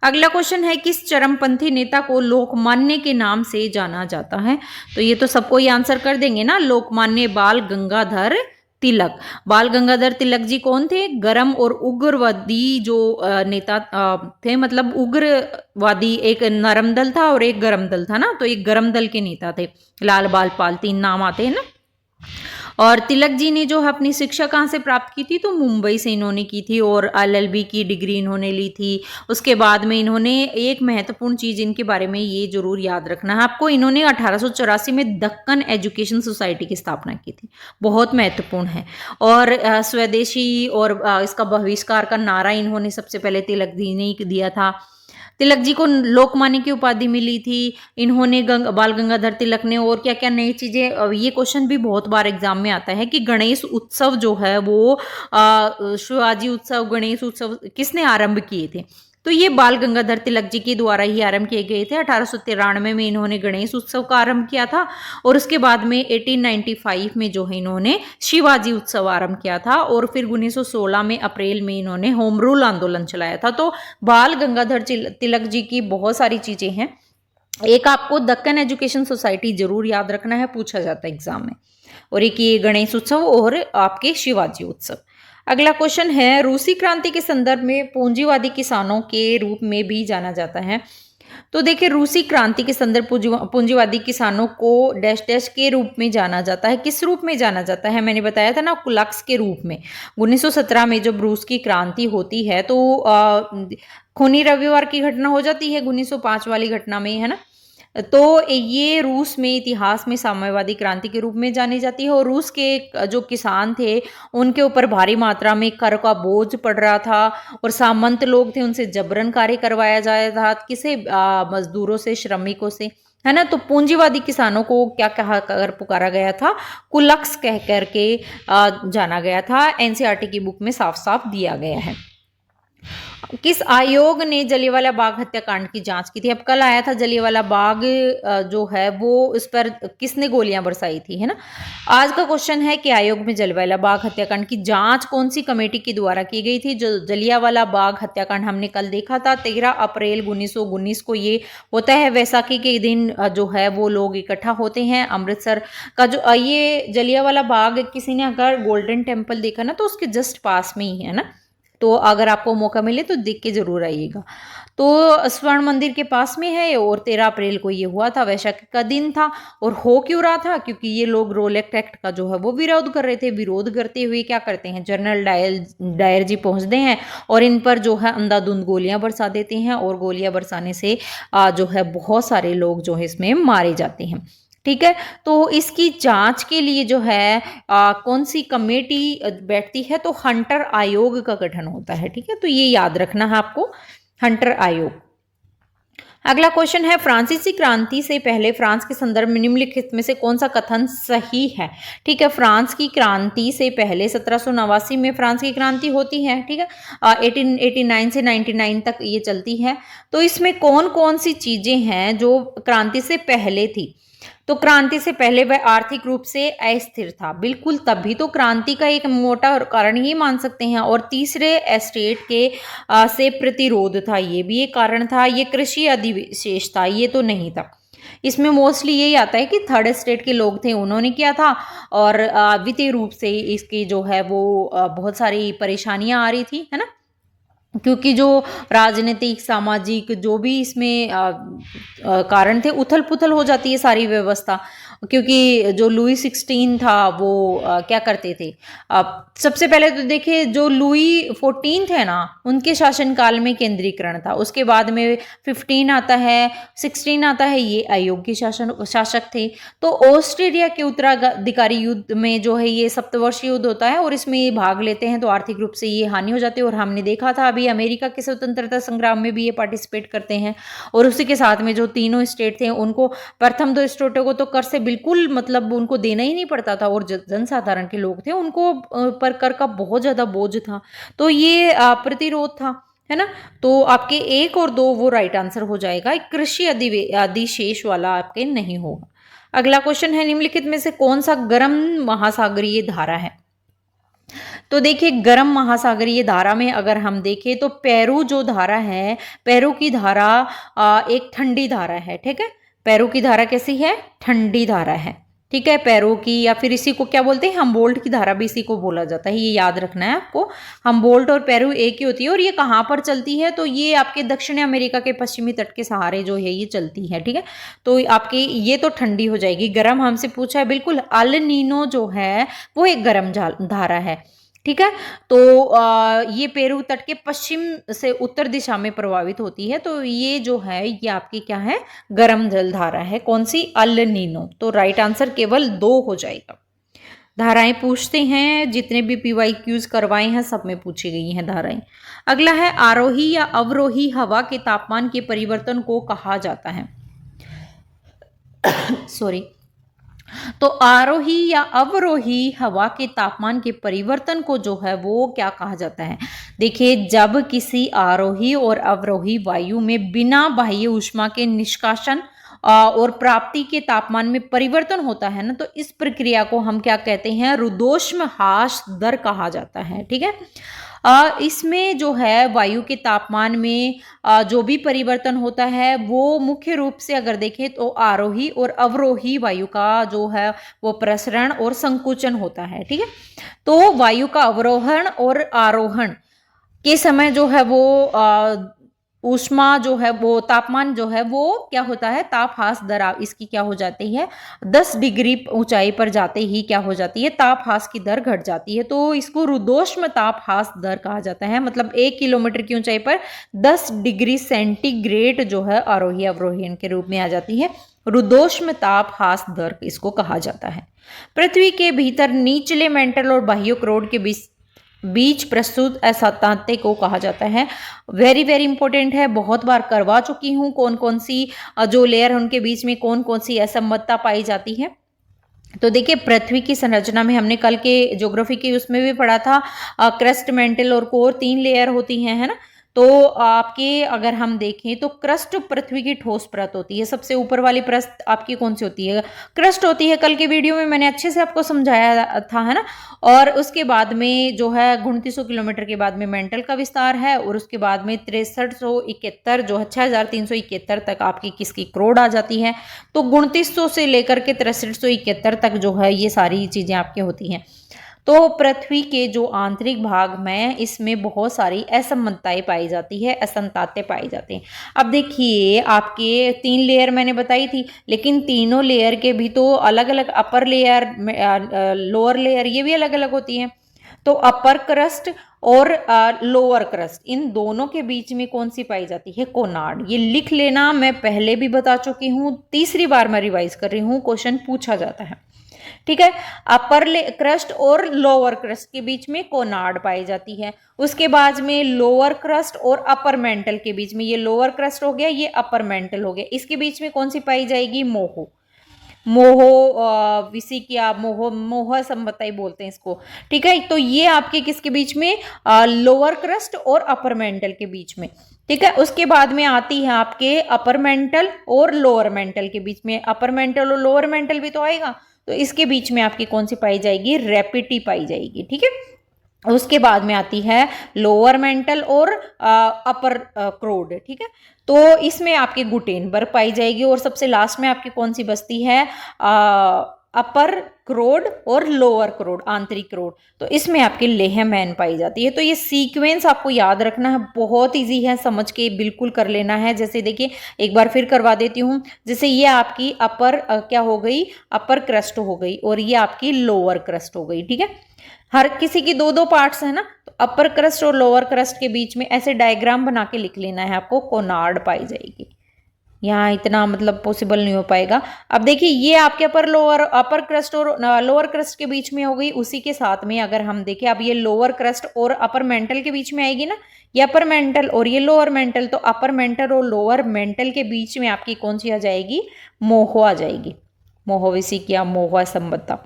अगला क्वेश्चन है किस चरमपंथी नेता को लोकमान्य के नाम से जाना जाता है? तो ये तो सबको ही आंसर कर देंगे ना, लोकमान्य बाल गंगाधर तिलक। बाल गंगाधर तिलक जी कौन थे? गरम और उग्रवादी जो नेता थे, मतलब उग्रवादी, एक नरम दल था और एक गरम दल था ना। तो एक गरम दल के नेता थे, लाल बाल पाल, 3 नाम आते हैं ना। और तिलक जी ने जो है अपनी शिक्षा कहाँ से प्राप्त की थी? तो मुंबई से इन्होंने की थी और LLB की डिग्री इन्होंने ली थी। उसके बाद में इन्होंने एक महत्वपूर्ण चीज इनके बारे में ये जरूर याद रखना है आपको, इन्होंने 1884 में दक्कन एजुकेशन सोसाइटी की स्थापना की थी, बहुत महत्वपूर्ण है। और स्वदेशी और इसका बहिष्कार का नारा इन्होंने सबसे पहले तिलक जी ने दिया था। तिलक जी को लोकमान्य की उपाधि मिली थी। इन्होंने बाल गंगाधर तिलक ने और क्या क्या नई चीजें, ये क्वेश्चन भी बहुत बार एग्जाम में आता है कि गणेश उत्सव जो है वो शिवाजी उत्सव, गणेश उत्सव किसने आरंभ किए थे? तो ये बाल गंगाधर तिलक जी के द्वारा ही आरंभ किए गए थे। 1893 में इन्होंने गणेश उत्सव का आरंभ किया था और उसके बाद में 1895 में जो है इन्होंने शिवाजी उत्सव आरंभ किया था और फिर 1916 में अप्रैल में इन्होंने होम रूल आंदोलन चलाया था। तो बाल गंगाधर तिलक जी की बहुत सारी चीजें हैं। एक आपको दक्कन एजुकेशन सोसाइटी जरूर याद रखना है, पूछा जाता है एग्जाम में। और एक ये गणेश उत्सव और आपके शिवाजी उत्सव। अगला क्वेश्चन है रूसी क्रांति के संदर्भ में पूंजीवादी किसानों के रूप में भी जाना जाता है। तो देखिए रूसी क्रांति के संदर्भ पूंजीवादी किसानों को डैश डैश के रूप में जाना जाता है। किस रूप में जाना जाता है? मैंने बताया था ना, कुलक्स के रूप में। 1917 में जब रूस की क्रांति होती है तो खूनी रविवार की घटना हो जाती है 1905 वाली घटना में, है ना। तो ये रूस में इतिहास में साम्यवादी क्रांति के रूप में जानी जाती है। और रूस के जो किसान थे उनके ऊपर भारी मात्रा में कर का बोझ पड़ रहा था और सामंत लोग थे उनसे जबरन कार्य करवाया जा रहा था, किसे मजदूरों से, श्रमिकों से, है ना। तो पूंजीवादी किसानों को क्या कहा कर पुकारा गया था, कुलक्स कह करके जाना गया था। एनसीईआरटी की बुक में साफ साफ दिया गया है। किस आयोग ने जलियांवाला बाग हत्याकांड की जांच की थी? अब कल आया था जलियांवाला बाग जो है वो, इस पर किसने गोलियां बरसाई थी, है ना। आज का क्वेश्चन है कि आयोग में जलियांवाला बाग हत्याकांड की जांच कौन सी कमेटी के द्वारा की गई थी? जो जलियांवाला बाग हत्याकांड हमने कल देखा था 13 अप्रैल 1919 को ये होता है। वैसाखी के दिन जो है वो लोग इकट्ठा होते हैं। अमृतसर का जो ये जलियांवाला बाग, किसी ने अगर गोल्डन टेम्पल देखा ना तो उसके जस्ट पास में ही है ना, तो अगर आपको मौका मिले तो देख के जरूर आइएगा। तो स्वर्ण मंदिर के पास में है और 13 अप्रैल को ये हुआ था, वैशाखी का दिन था। और हो क्यों रहा था? क्योंकि ये लोग रोलेक्ट एक्ट का जो है वो विरोध कर रहे थे। विरोध करते हुए क्या करते हैं, जनरल डायर जी पहुंचते हैं और इन पर जो है अंधाधुंध गोलियां बरसा देते हैं और गोलियां बरसाने से जो है बहुत सारे लोग जो है इसमें मारे जाते हैं। ठीक है, तो इसकी जांच के लिए जो है कौन सी कमेटी बैठती है? तो हंटर आयोग का गठन होता है। ठीक है, तो ये याद रखना है आपको, हंटर आयोग। अगला क्वेश्चन है, फ्रांसीसी क्रांति से पहले फ्रांस के संदर्भ में निम्नलिखित में से कौन सा कथन सही है? ठीक है, फ्रांस की क्रांति से पहले 1789 में फ्रांस की क्रांति होती है। ठीक है, 1889 से 99 तक ये चलती है। तो इसमें कौन कौन सी चीजें हैं जो क्रांति से पहले थी? तो क्रांति से पहले वह आर्थिक रूप से अस्थिर था, बिल्कुल, तभी तो क्रांति का एक मोटा कारण ही मान सकते हैं। और तीसरे एस्टेट के से प्रतिरोध था, ये भी एक कारण था। ये कृषि अधिविशेष था, ये तो नहीं था। इसमें मोस्टली यही आता है कि थर्ड एस्टेट के लोग थे, उन्होंने किया था। और वित्तीय रूप से इसकी जो है वो बहुत सारी परेशानियां आ रही थी, है ना, क्योंकि जो राजनीतिक, सामाजिक जो भी इसमें कारण थे, उथल पुथल हो जाती है सारी व्यवस्था। क्योंकि जो लुई 16 था वो क्या करते थे, सबसे पहले तो देखिए जो लुई 14 है ना, उनके शासनकाल में केंद्रीकरण था। उसके बाद में 15 आता है, 16 आता है, ये अयोग्य शासक थे। तो ऑस्ट्रेलिया के उत्तराधिकारी युद्ध में जो है ये सप्तवर्षीय युद्ध होता है और इसमें ये भाग लेते हैं, तो आर्थिक रूप से ये हानि हो जाती है। और हमने देखा था अभी अमेरिका के स्वतंत्रता संग्राम में भी ये पार्टिसिपेट करते हैं। और उसी के साथ में जो तीनों स्टेट थे उनको, प्रथम दो स्टेटों को तो कर से बिल्कुल मतलब उनको देना ही नहीं पड़ता था, और जनसाधारण के लोग थे उनको पर कर का बहुत ज्यादा बोझ था। तो ये प्रतिरोध था, है ना। तो आपके 1 और 2 वो राइट आंसर हो जाएगा, कृषि अधिशेष वाला आपके नहीं होगा। अगला क्वेश्चन है, निम्नलिखित में से कौन सा गर्म महासागरीय धारा है? तो देखिए गर्म महासागरीय धारा में अगर हम देखें तो पेरू जो धारा है, पेरू की धारा एक ठंडी धारा है। ठीक है, पेरू की धारा कैसी है? ठंडी धारा है। ठीक है, पेरू की, या फिर इसी को क्या बोलते हैं, हम्बोल्ट की धारा भी इसी को बोला जाता है, ये याद रखना है आपको। हम्बोल्ट और पेरू एक ही होती है। और ये कहाँ पर चलती है? तो ये आपके दक्षिणी अमेरिका के पश्चिमी तट के सहारे जो है ये चलती है। ठीक है, तो आपकी ये तो ठंडी हो जाएगी। गर्म हमसे पूछा है, बिल्कुल अल नीनो जो है वो एक गर्म धारा है। ठीक है, तो ये पेरू तट के पश्चिम से उत्तर दिशा में प्रभावित होती है। तो ये जो है ये आपकी क्या है? गर्म जलधारा है। कौन सी? El Nino. तो राइट आंसर केवल 2 हो जाएगा। धाराएं पूछते हैं, जितने भी PYQs करवाए हैं सब में पूछी गई हैं धाराएं। अगला है, आरोही या अवरोही हवा के तापमान के परिवर्तन को कहा जाता है? सॉरी। तो आरोही या अवरोही हवा के तापमान के परिवर्तन को जो है वो क्या कहा जाता है? देखिए, जब किसी आरोही और अवरोही वायु में बिना बाह्य ऊष्मा के निष्कासन और प्राप्ति के तापमान में परिवर्तन होता है ना, तो इस प्रक्रिया को हम क्या कहते हैं? रुद्धोष्म ह्रास दर कहा जाता है। ठीक है, इसमें जो है वायु के तापमान में जो भी परिवर्तन होता है वो मुख्य रूप से अगर देखें तो आरोही और अवरोही वायु का जो है वो प्रसरण और संकुचन होता है। ठीक है, तो वायु का अवरोहण और आरोहण के समय जो है वो ऊष्मा जो है वो तापमान जो है वो क्या होता है, ताप ह्रास दर इसकी क्या हो जाती है, 10 डिग्री ऊंचाई पर जाते ही क्या हो जाती है, ताप ह्रास की दर घट जाती है। तो इसको रुद्धोष्म ताप ह्रास दर कहा जाता है। मतलब 1 किलोमीटर की ऊंचाई पर 10 डिग्री सेंटीग्रेड जो है आरोही अवरोहण के रूप में आ जाती है। रुद्धोष्म ताप ह्रास दर इसको कहा जाता है। पृथ्वी के भीतर निचले मेंटल और बाह्य क्रोड के बीच प्रस्तुत असंताते को कहा जाता है। वेरी वेरी इंपॉर्टेंट है, बहुत बार करवा चुकी हूँ। कौन कौन सी जो लेयर है उनके बीच में कौन कौन सी असमता पाई जाती है। तो देखिए पृथ्वी की संरचना में हमने कल के ज्योग्राफी के उसमें भी पढ़ा था, क्रस्ट, मेंटल और कोर 3 लेयर होती हैं, है ना। तो आपके अगर हम देखें तो क्रस्ट पृथ्वी की ठोस परत होती है। सबसे ऊपर वाली परत आपकी कौन सी होती है, क्रस्ट होती है। कल के वीडियो में मैंने अच्छे से आपको समझाया था, है ना। और उसके बाद में जो है 2900 किलोमीटर के बाद में मेंटल का विस्तार है, और उसके बाद में 6371 जो है 6371 तक आपकी किसकी क्रोड आ जाती है। तो 2900 से लेकर के 6371 तक जो है ये सारी चीजें आपकी होती हैं। तो पृथ्वी के जो आंतरिक भाग में इसमें बहुत सारी असमानताएं पाई जाती है, असंताते पाई जाती हैं। अब देखिए आपके 3 लेयर मैंने बताई थी, लेकिन तीनों लेयर के भी तो अलग अलग, अपर लेयर, लोअर लेयर, ये भी अलग अलग होती हैं। तो अपर क्रस्ट और लोअर क्रस्ट, इन दोनों के बीच में कौन सी पाई जाती है, कोनार्ड। ये लिख लेना, मैं पहले भी बता चुकी हूँ, तीसरी बार मैं रिवाइज कर रही हूँ, क्वेश्चन पूछा जाता है, ठीक है। अपर क्रस्ट और लोअर क्रस्ट के बीच में कोनार्ड पाई जाती है। उसके बाद में लोअर क्रस्ट और अपर मेंटल के बीच में, ये लोअर क्रस्ट हो गया, ये अपर मेंटल हो गया, इसके बीच में कौन सी पाई जाएगी, मोहो, विसिकिया, मोह संबताई बोलते हैं इसको, ठीक है। तो ये आपके किसके बीच में, लोअर क्रस्ट और अपर मेंटल के बीच में, ठीक है। उसके बाद में आती है आपके अपर मेंटल और लोअर मेंटल के बीच में, अपर मेंटल और लोअर मेंटल भी तो आएगा, तो इसके बीच में आपकी कौन सी पाई जाएगी, रेपिटी पाई जाएगी, ठीक है। उसके बाद में आती है लोअर मेंटल और अपर क्रोड, ठीक है। तो इसमें आपकी गुटेनबर्ग पाई जाएगी, और सबसे लास्ट में आपकी कौन सी बस्ती है, अपर क्रोड और लोअर क्रोड, आंतरिक क्रोड, तो इसमें आपकी लेहमैन पाई जाती है। तो ये सीक्वेंस आपको याद रखना है, बहुत इजी है, समझ के बिल्कुल कर लेना है। जैसे देखिए एक बार फिर करवा देती हूँ, जैसे ये आपकी अपर क्या हो गई, अपर क्रस्ट हो गई, और ये आपकी लोअर क्रस्ट हो गई, ठीक है। हर किसी की 2-2 पार्ट्स है ना, तो अपर क्रस्ट और लोअर क्रस्ट के बीच में ऐसे डायग्राम बना के लिख लेना है आपको, कोनार्ड पाई जाएगी। यहाँ इतना मतलब पॉसिबल नहीं हो पाएगा। अब देखिए ये आपके अपर क्रस्ट और लोअर क्रस्ट के बीच में हो गई। उसी के साथ में अगर हम देखें, अब ये लोअर क्रस्ट और अपर मेंटल के बीच में आएगी ना, ये अपर मेंटल और ये लोअर मेंटल, तो अपर मेंटल और लोअर मेंटल के बीच में आपकी कौन सी आ जाएगी, मोहो आ जाएगी, मोहोविसिकिया, मोहो संबद्धा।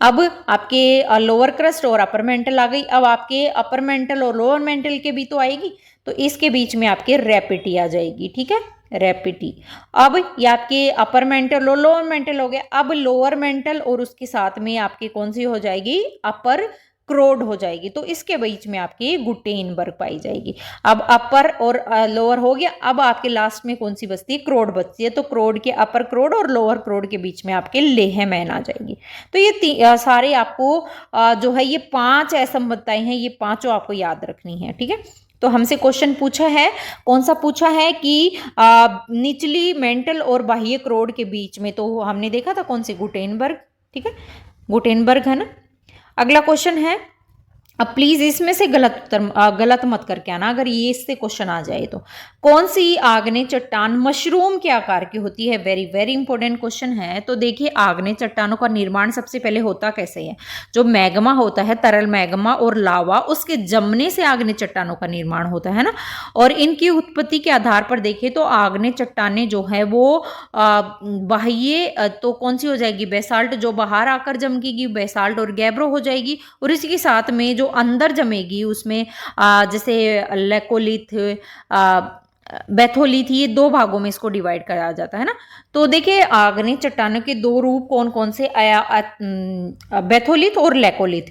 अब आपके लोअर क्रस्ट और अपर मेंटल आ गई। अब आपके अपर मेंटल और लोअर मेंटल के भी तो आएगी, तो इसके बीच में आपके रेपिटी आ जाएगी, ठीक है, रेपिटी। अब ये आपके अपर मेंटल और लोअर मेंटल हो गया। अब लोअर मेंटल और उसके साथ में आपकी कौन सी हो जाएगी, अपर क्रोड हो जाएगी, तो इसके बीच में आपकी गुटेनबर्ग पाई जाएगी। अब अपर और लोअर हो गया। अब आपके लास्ट में कौन सी बचती है, क्रोड बचती है, तो क्रोड के अपर क्रोड और लोअर क्रोड के बीच में आपके लेहमैन आ जाएगी। तो ये सारे आपको जो है ये 5 असंबद्धाएं हैं, ये पांचों आपको याद रखनी है, ठीक है। तो हमसे क्वेश्चन पूछा है, कौन सा पूछा है कि निचली मेंटल और बाह्य क्रोड के बीच में, तो हमने देखा था कौन सी, गुटेनबर्ग, ठीक है, गुटेनबर्ग है ना। अगला क्वेश्चन है, अब प्लीज इसमें से गलत मत करके आना, अगर ये इससे क्वेश्चन आ जाए तो। कौन सी आग्नेय चट्टान मशरूम के आकार की होती है, वेरी वेरी इंपॉर्टेंट क्वेश्चन है। तो देखिए आग्नेय चट्टानों का निर्माण सबसे पहले होता कैसे है, जो मैग्मा होता है, तरल मैग्मा और लावा, उसके जमने से आग्नेय चट्टानों का निर्माण होता है ना। और इनकी उत्पत्ति के आधार पर देखें तो आग्नेय चट्टानें जो है वो बाह्य तो कौन सी हो जाएगी, बेसाल्ट, जो बाहर आकर जमकेगी बेसाल्ट और गैब्रो हो जाएगी, और इसी के साथ में जो अंदर जमेगी उसमें जैसे लेकोलिथ, बेथोलिथ, ये 2 भागों में इसको डिवाइड करा जाता है ना। तो देखिए आग्नेय चट्टानों के 2 रूप कौन कौन से, बेथोलिथ और लेकोलिथ।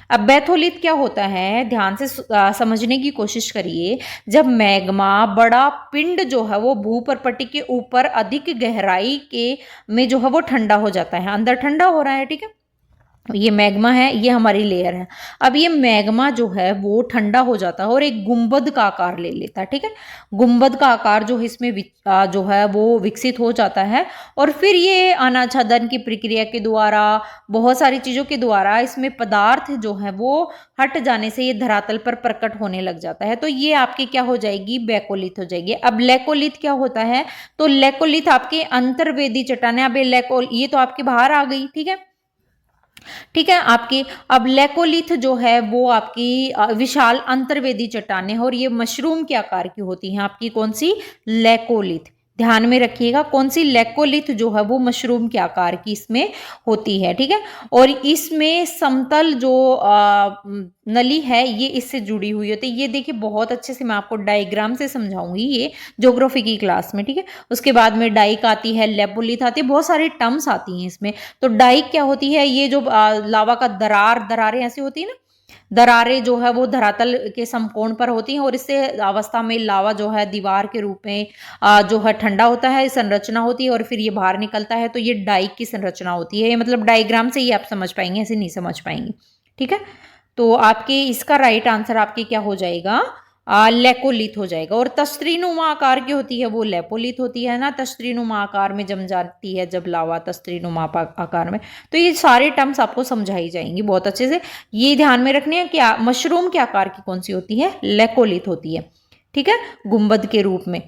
अब बेथोलिथ क्या होता है, ध्यान से समझने की कोशिश करिए। जब मैग्मा, बड़ा पिंड जो है वो भूपर्पटी के ऊपर अधिक गहराई के में जो है वो ठंडा हो जाता है, अंदर ठंडा हो रहा है, ठीक है, ये मैग्मा है, ये हमारी लेयर है। अब ये मैग्मा जो है वो ठंडा हो जाता है और एक गुंबद का आकार ले लेता है, ठीक है। गुंबद का आकार जो इसमें जो है वो विकसित हो जाता है और फिर ये अनाच्छादन की प्रक्रिया के द्वारा, बहुत सारी चीजों के द्वारा इसमें पदार्थ जो है वो हट जाने से ये धरातल पर प्रकट होने लग जाता है। तो ये आपकी क्या हो जाएगी, बैकोलिथ हो जाएगी। अब लेकोलिथ क्या होता है, तो लेकोलिथ आपके अंतर्वेदी चट्टानें, अब ये तो आपके बाहर आ गई, ठीक है, ठीक है आपकी। अब लेकोलिथ जो है वो आपकी विशाल अंतर्वेदी चट्टानें और ये मशरूम के आकार की होती हैं आपकी, कौन सी, लेकोलिथ। ध्यान में रखिएगा, कौन सी, लेकोलिथ जो है वो मशरूम के आकार की इसमें होती है, ठीक है। और इसमें समतल जो नली है ये इससे जुड़ी हुई होती है। ये देखिए बहुत अच्छे से मैं आपको डायग्राम से समझाऊंगी ये ज्योग्राफी की क्लास में, ठीक है। उसके बाद में डाइक आती है, लेपोलिथ आती है, बहुत सारी टर्म्स आती हैं इसमें। तो डाइक क्या होती है, ये जो लावा का दरारें ऐसी होती है ना, दरारें जो है वो धरातल के समकोण पर होती हैं और इससे अवस्था में लावा जो है दीवार के रूप में जो है ठंडा होता है, संरचना होती है और फिर ये बाहर निकलता है। तो ये डाइक की संरचना होती है। ये मतलब डायग्राम से ही आप समझ पाएंगे, ऐसे नहीं समझ पाएंगे, ठीक है। तो आपके इसका राइट आंसर आपके क्या हो जाएगा, लेकोलिथ हो जाएगा। और तस्त्रीनुमा आकार की होती है वो लेपोलिथ होती है ना, तस्त्रीनुमा आकार में जम जाती है जब लावा तस्त्रीनुमा आकार में। तो ये सारे टर्म्स आपको समझाई जाएंगी बहुत अच्छे से। ये ध्यान में रखने हैं कि मशरूम के आकार की कौन सी होती है, लेकोलिथ होती है, ठीक है, गुंबद के रूप में।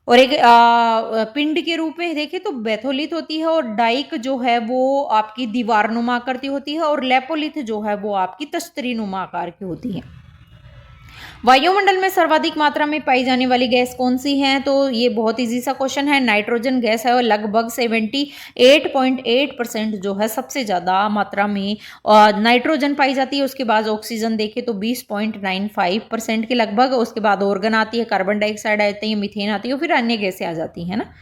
और एक पिंड के रूप में देखें तो बैथोलिथ होती है और डाइक जो है वो आपकी दीवारनुमा आकृति होती है और लेपोलिथ जो है वो आपकी तस्तरीनुमा आकार की होती है। वायुमंडल में सर्वाधिक मात्रा में पाई जाने वाली गैस कौन सी है, तो ये बहुत इजी सा क्वेश्चन है, नाइट्रोजन गैस है और लगभग 78.8% जो है सबसे ज्यादा मात्रा में नाइट्रोजन पाई जाती है। उसके बाद ऑक्सीजन देखे तो 20.95% के लगभग। उसके बाद ऑर्गन आती है, कार्बन डाइऑक्साइड आती है, मीथेन आती है और फिर अन्य गैसें आ जाती है ना।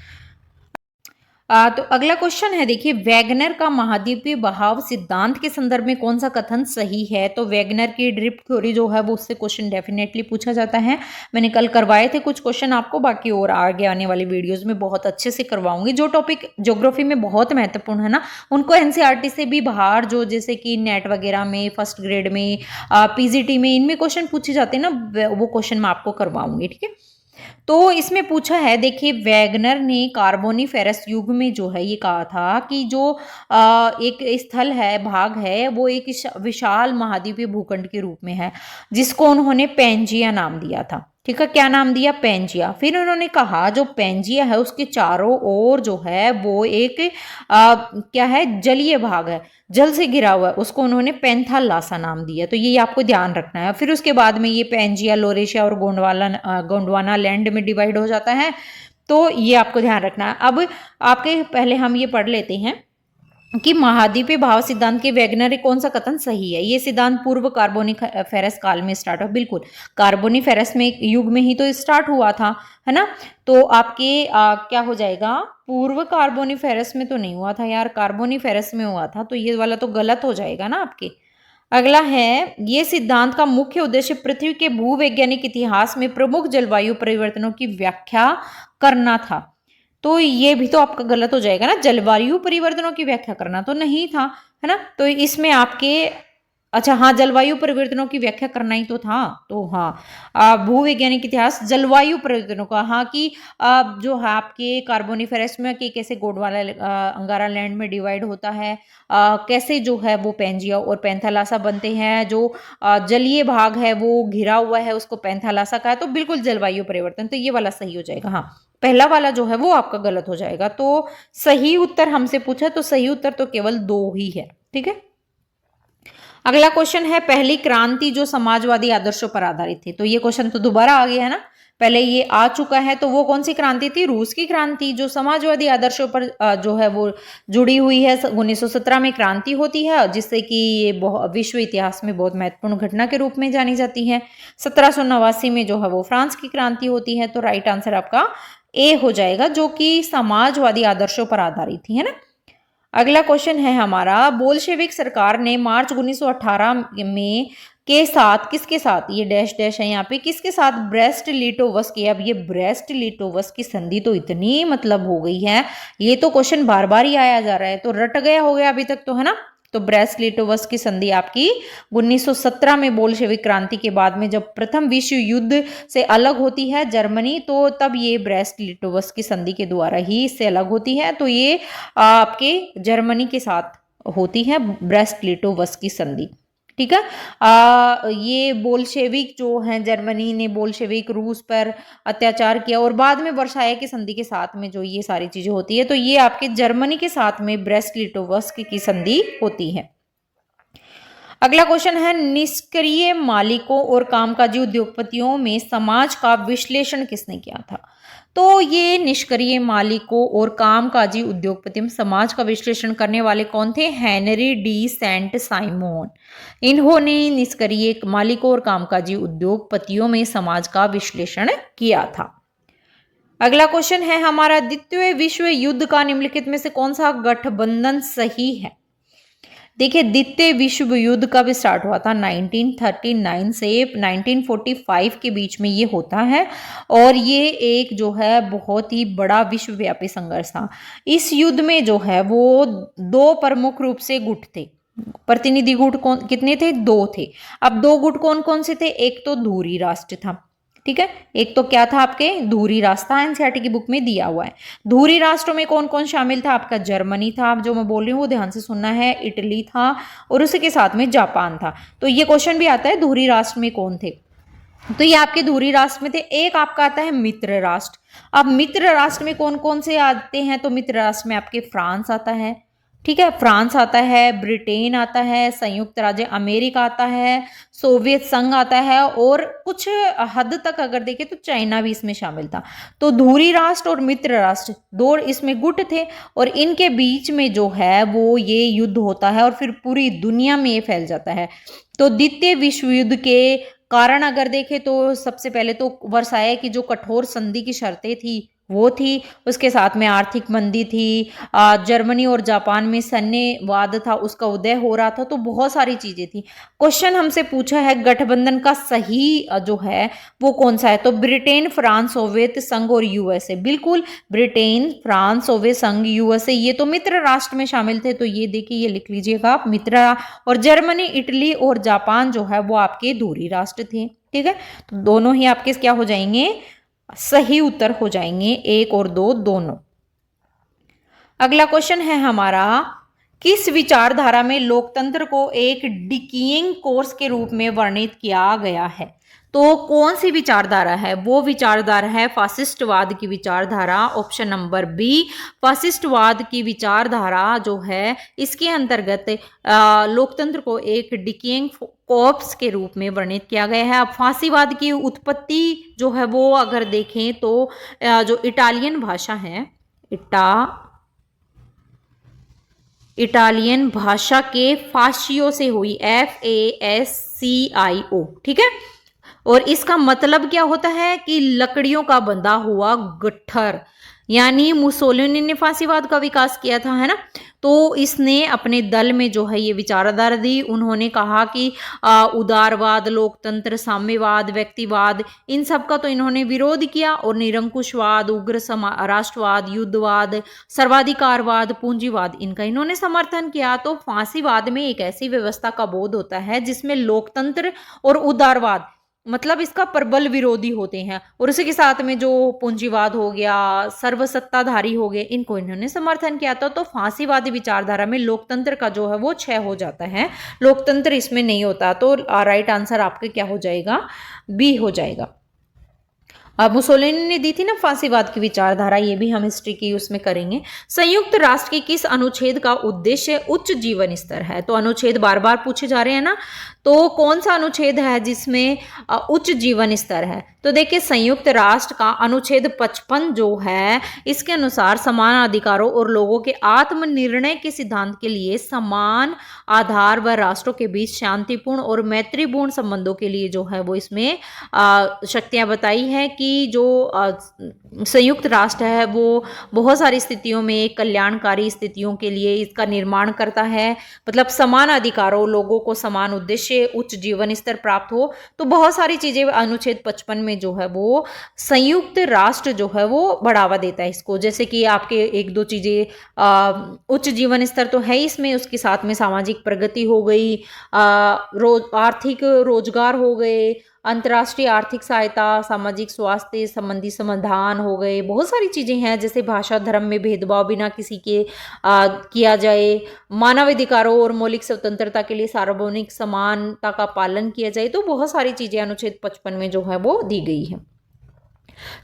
तो अगला क्वेश्चन है, देखिए वैगनर का महाद्वीपीय बहाव सिद्धांत के संदर्भ में कौन सा कथन सही है। तो वैगनर की ड्रिफ्ट थ्योरी जो है वो उससे क्वेश्चन डेफिनेटली पूछा जाता है। मैंने कल करवाए थे कुछ क्वेश्चन आपको, बाकी और आगे आने वाली वीडियोस में बहुत अच्छे से करवाऊंगी। जो टॉपिक ज्योग्राफी में बहुत महत्वपूर्ण है ना, उनको एनसीईआरटी से भी बाहर, जो जैसे कि नेट वगैरह में, फर्स्ट ग्रेड में, पीजीटी में, इनमें क्वेश्चन पूछे जाते हैं ना, वो क्वेश्चन मैं आपको करवाऊंगी, ठीक है। तो इसमें पूछा है, देखिए वैगनर ने कार्बोनिफेरस युग में जो है ये कहा था कि जो एक स्थल है, भाग है, वो एक विशाल महाद्वीपीय भूखंड के रूप में है जिसको उन्होंने पेंजिया नाम दिया था, ठीक है। क्या नाम दिया, पेंजिया। फिर उन्होंने कहा जो पेंजिया है उसके चारों ओर जो है वो एक क्या है, जलीय भाग है, जल से घिरा हुआ है, उसको उन्होंने पेंथालासा नाम दिया। तो ये आपको ध्यान रखना है। फिर उसके बाद में ये पेंजिया, लोरेशिया और गोंडवाना लैंड में डिवाइड हो जाता है। तो ये आपको ध्यान रखना है। अब आपके पहले हम ये पढ़ लेते हैं कि महाद्वीपीय भाव सिद्धांत के वैगनर कौन सा कथन सही है। ये सिद्धांत पूर्व कार्बोनिफेरस काल में स्टार्ट हुआ, बिल्कुल कार्बोनिफेरस में युग में ही तो स्टार्ट हुआ था, है ना। तो आपके क्या हो जाएगा, पूर्व कार्बोनिफेरस में तो नहीं हुआ था यार, कार्बोनिफेरस में हुआ था, तो ये वाला तो गलत हो जाएगा ना आपके। अगला है, ये सिद्धांत का मुख्य उद्देश्य पृथ्वी के भूवैज्ञानिक इतिहास में प्रमुख जलवायु परिवर्तनों की व्याख्या करना था। तो ये भी तो आपका गलत हो जाएगा ना, जलवायु परिवर्तनों की व्याख्या करना तो नहीं था, है ना। तो इसमें आपके, अच्छा हाँ, जलवायु परिवर्तनों की व्याख्या करना ही तो था। तो हाँ, भूवैज्ञानिक इतिहास जलवायु परिवर्तनों का, हाँ, कि जो है आपके कार्बोनिफेरस में कि कैसे गोंडवाना अंगारा लैंड में डिवाइड होता है, कैसे जो है वो पेंजिया और पेंथालासा बनते हैं, जो जलीय भाग है वो घिरा हुआ है उसको पेंथालासा का है। तो बिल्कुल जलवायु परिवर्तन, तो ये वाला सही हो जाएगा। हाँ, पहला वाला जो है वो आपका गलत हो जाएगा। तो सही उत्तर हमसे पूछा तो सही उत्तर तो केवल 2 ही है, ठीक है। अगला क्वेश्चन है, पहली क्रांति जो समाजवादी आदर्शों पर आधारित थी। तो ये क्वेश्चन तो दोबारा आ गया है ना, पहले ये आ चुका है। तो वो कौन सी क्रांति थी, रूस की क्रांति, जो समाजवादी आदर्शों पर जो है वो जुड़ी हुई है। 1917 में क्रांति होती है जिससे कि ये विश्व इतिहास में बहुत महत्वपूर्ण घटना के रूप में जानी जाती है। 1789 में जो है वो फ्रांस की क्रांति होती है। तो राइट आंसर आपका ए हो जाएगा, जो कि समाजवादी आदर्शों पर आधारित थी, है ना। अगला क्वेश्चन है हमारा, बोल्शेविक सरकार ने मार्च 1918 में के साथ, किसके साथ, ये डैश डैश है यहाँ पे, किसके साथ ब्रेस्ट लिटोवस्क की। अब ये ब्रेस्ट लिटोवस्क की संधि तो इतनी मतलब हो गई है, ये तो क्वेश्चन बार बार ही आया जा रहा है, तो रट गया हो गया अभी तक तो, है ना। तो ब्रेस्ट-लिटोवस्की की संधि आपकी 1917 में बोल्शेविक क्रांति के बाद में जब प्रथम विश्व युद्ध से अलग होती है जर्मनी, तो तब ये ब्रेस्ट-लिटोवस्की की संधि के द्वारा ही इससे अलग होती है। तो ये आपके जर्मनी के साथ होती है ब्रेस्ट-लिटोवस्की की संधि, ठीक है। ये बोल्शेविक जो हैं, जर्मनी ने बोल्शेविक रूस पर अत्याचार किया और बाद में वर्साय की संधि के साथ में जो ये सारी चीजें होती है, तो ये आपके जर्मनी के साथ में ब्रेस्ट-लिटोवस्की की संधि होती है। अगला क्वेश्चन है, निष्क्रिय मालिकों और कामकाजी उद्योगपतियों में समाज का विश्लेषण किसने किया था? तो ये निष्क्रिय मालिकों और कामकाजी उद्योगपति में समाज का विश्लेषण करने वाले कौन थे? Henri de Saint Simon. इन्होंने निष्क्रिय मालिकों और कामकाजी उद्योगपतियों में समाज का विश्लेषण किया था। अगला क्वेश्चन है हमारा, द्वितीय विश्व युद्ध का निम्नलिखित में से कौन सा गठबंधन सही है? देखिए, द्वितीय विश्व युद्ध कब स्टार्ट हुआ था? 1939 से 1945 के बीच में ये होता है और ये एक जो है बहुत ही बड़ा विश्वव्यापी संघर्ष था। इस युद्ध में जो है वो दो प्रमुख रूप से गुट थे। प्रतिनिधि गुट कौन कितने थे? दो थे। अब दो गुट कौन कौन से थे? एक तो धुरी राष्ट्र था, ठीक है। एक तो क्या था? आपके धुरी राष्ट्र था, एनसीईआरटी की बुक में दिया हुआ है। धुरी राष्ट्रों में कौन कौन शामिल था? आपका जर्मनी था, जो मैं बोल रही हूँ वो ध्यान से सुनना है, इटली था और उसी के साथ में जापान था। तो ये क्वेश्चन भी आता है धुरी राष्ट्र में कौन थे, तो ये आपके धुरी राष्ट्र में थे। एक आपका आता है मित्र राष्ट्र। अब मित्र राष्ट्र में कौन कौन से आते हैं? तो मित्र राष्ट्र में आपके फ्रांस आता है, ठीक है, फ्रांस आता है, ब्रिटेन आता है, संयुक्त राज्य अमेरिका आता है, सोवियत संघ आता है और कुछ हद तक अगर देखें तो चाइना भी इसमें शामिल था। तो धुरी राष्ट्र और मित्र राष्ट्र दो इसमें गुट थे और इनके बीच में जो है वो ये युद्ध होता है और फिर पूरी दुनिया में ये फैल जाता है। तो द्वितीय विश्व युद्ध के कारण अगर देखें तो सबसे पहले तो वर्साय की जो कठोर संधि की शर्तें थी वो थी, उसके साथ में आर्थिक मंदी थी, जर्मनी और जापान में सैन्यवाद था, उसका उदय हो रहा था, तो बहुत सारी चीजें थी। क्वेश्चन हमसे पूछा है गठबंधन का सही जो है वो कौन सा है? तो ब्रिटेन, फ्रांस, सोवियत संघ और यूएसए। बिल्कुल, ब्रिटेन, फ्रांस, सोवियत संघ, यूएसए ये तो मित्र राष्ट्र में शामिल थे, तो ये देखिए, ये लिख लीजिएगा आप मित्र। और जर्मनी, इटली और जापान जो है वो आपके धुरी राष्ट्र थे, ठीक है। तो दोनों ही आपके क्या हो जाएंगे? सही उत्तर हो जाएंगे, 1 और 2 दोनों। अगला क्वेश्चन है हमारा, किस विचारधारा में लोकतंत्र को एक डिकीइंग कोर्स के रूप में वर्णित किया गया है? तो कौन सी विचारधारा है? वो विचारधारा है फासिस्टवाद की विचारधारा, ऑप्शन नंबर बी। फासिस्टवाद की विचारधारा जो है इसके अंतर्गत लोकतंत्र को एक डिकेइंग कॉर्प्स के रूप में वर्णित किया गया है। अब फांसीवाद की उत्पत्ति जो है वो अगर देखें तो जो इटालियन भाषा है, इटालियन भाषा के फाशियो से हुई, FASCIO, ठीक है। और इसका मतलब क्या होता है कि लकड़ियों का बंधा हुआ गट्ठर, यानी मुसोलिनी ने फांसीवाद का विकास किया था, है ना। तो इसने अपने दल में जो है ये विचारधारा दी। उन्होंने कहा कि उदारवाद, लोकतंत्र, साम्यवाद, व्यक्तिवाद, इन सब का तो इन्होंने विरोध किया और निरंकुशवाद, उग्र राष्ट्रवाद, युद्धवाद, सर्वाधिकारवाद, पूंजीवाद, इनका इन्होंने समर्थन किया। तो फांसीवाद में एक ऐसी व्यवस्था का बोध होता है जिसमें लोकतंत्र और उदारवाद मतलब इसका प्रबल विरोधी होते हैं और उसी के साथ में जो पूंजीवाद हो गया, सर्वसत्ताधारी हो गए, इनको इन्होंने समर्थन किया था। तो फांसीवादी विचारधारा में लोकतंत्र का जो है वो क्षय हो जाता है, लोकतंत्र इसमें नहीं होता। तो राइट आंसर आपके क्या हो जाएगा? बी हो जाएगा। अब मुसोलिनी ने दी थी ना फांसीवाद की विचारधारा, ये भी हम हिस्ट्री की उसमें करेंगे। संयुक्त राष्ट्र के किस अनुच्छेद का उद्देश्य उच्च जीवन स्तर है? तो अनुच्छेद बार बार पूछे जा रहे हैं ना, तो कौन सा अनुच्छेद है जिसमें उच्च जीवन स्तर है? तो देखिए, संयुक्त राष्ट्र का अनुच्छेद 55 जो है इसके अनुसार समान अधिकारों और लोगों के आत्मनिर्णय के सिद्धांत के लिए समान आधार व राष्ट्रों के बीच शांतिपूर्ण और मैत्रीपूर्ण संबंधों के लिए जो है वो इसमें शक्तियां बताई है कि जो संयुक्त राष्ट्र है वो बहुत सारी स्थितियों में कल्याणकारी स्थितियों के लिए इसका निर्माण करता है। मतलब समान अधिकारों, लोगों को समान उद्देश्य भविष्य उच्च जीवन स्तर प्राप्त हो। तो बहुत सारी चीजें अनुच्छेद 55 में जो है वो संयुक्त राष्ट्र जो है वो बढ़ावा देता है इसको, जैसे कि आपके एक दो चीजें, उच्च जीवन स्तर तो है इसमें, उसके साथ में सामाजिक प्रगति हो गई, आर्थिक रोजगार हो गए, अंतर्राष्ट्रीय आर्थिक सहायता, सामाजिक स्वास्थ्य संबंधी समाधान हो गए, बहुत सारी चीजें हैं, जैसे भाषा धर्म में भेदभाव बिना किसी के किया जाए, मानवाधिकारों और मौलिक स्वतंत्रता के लिए सार्वभौमिक समानता का पालन किया जाए। तो बहुत सारी चीजें अनुच्छेद 55 में जो है वो दी गई है।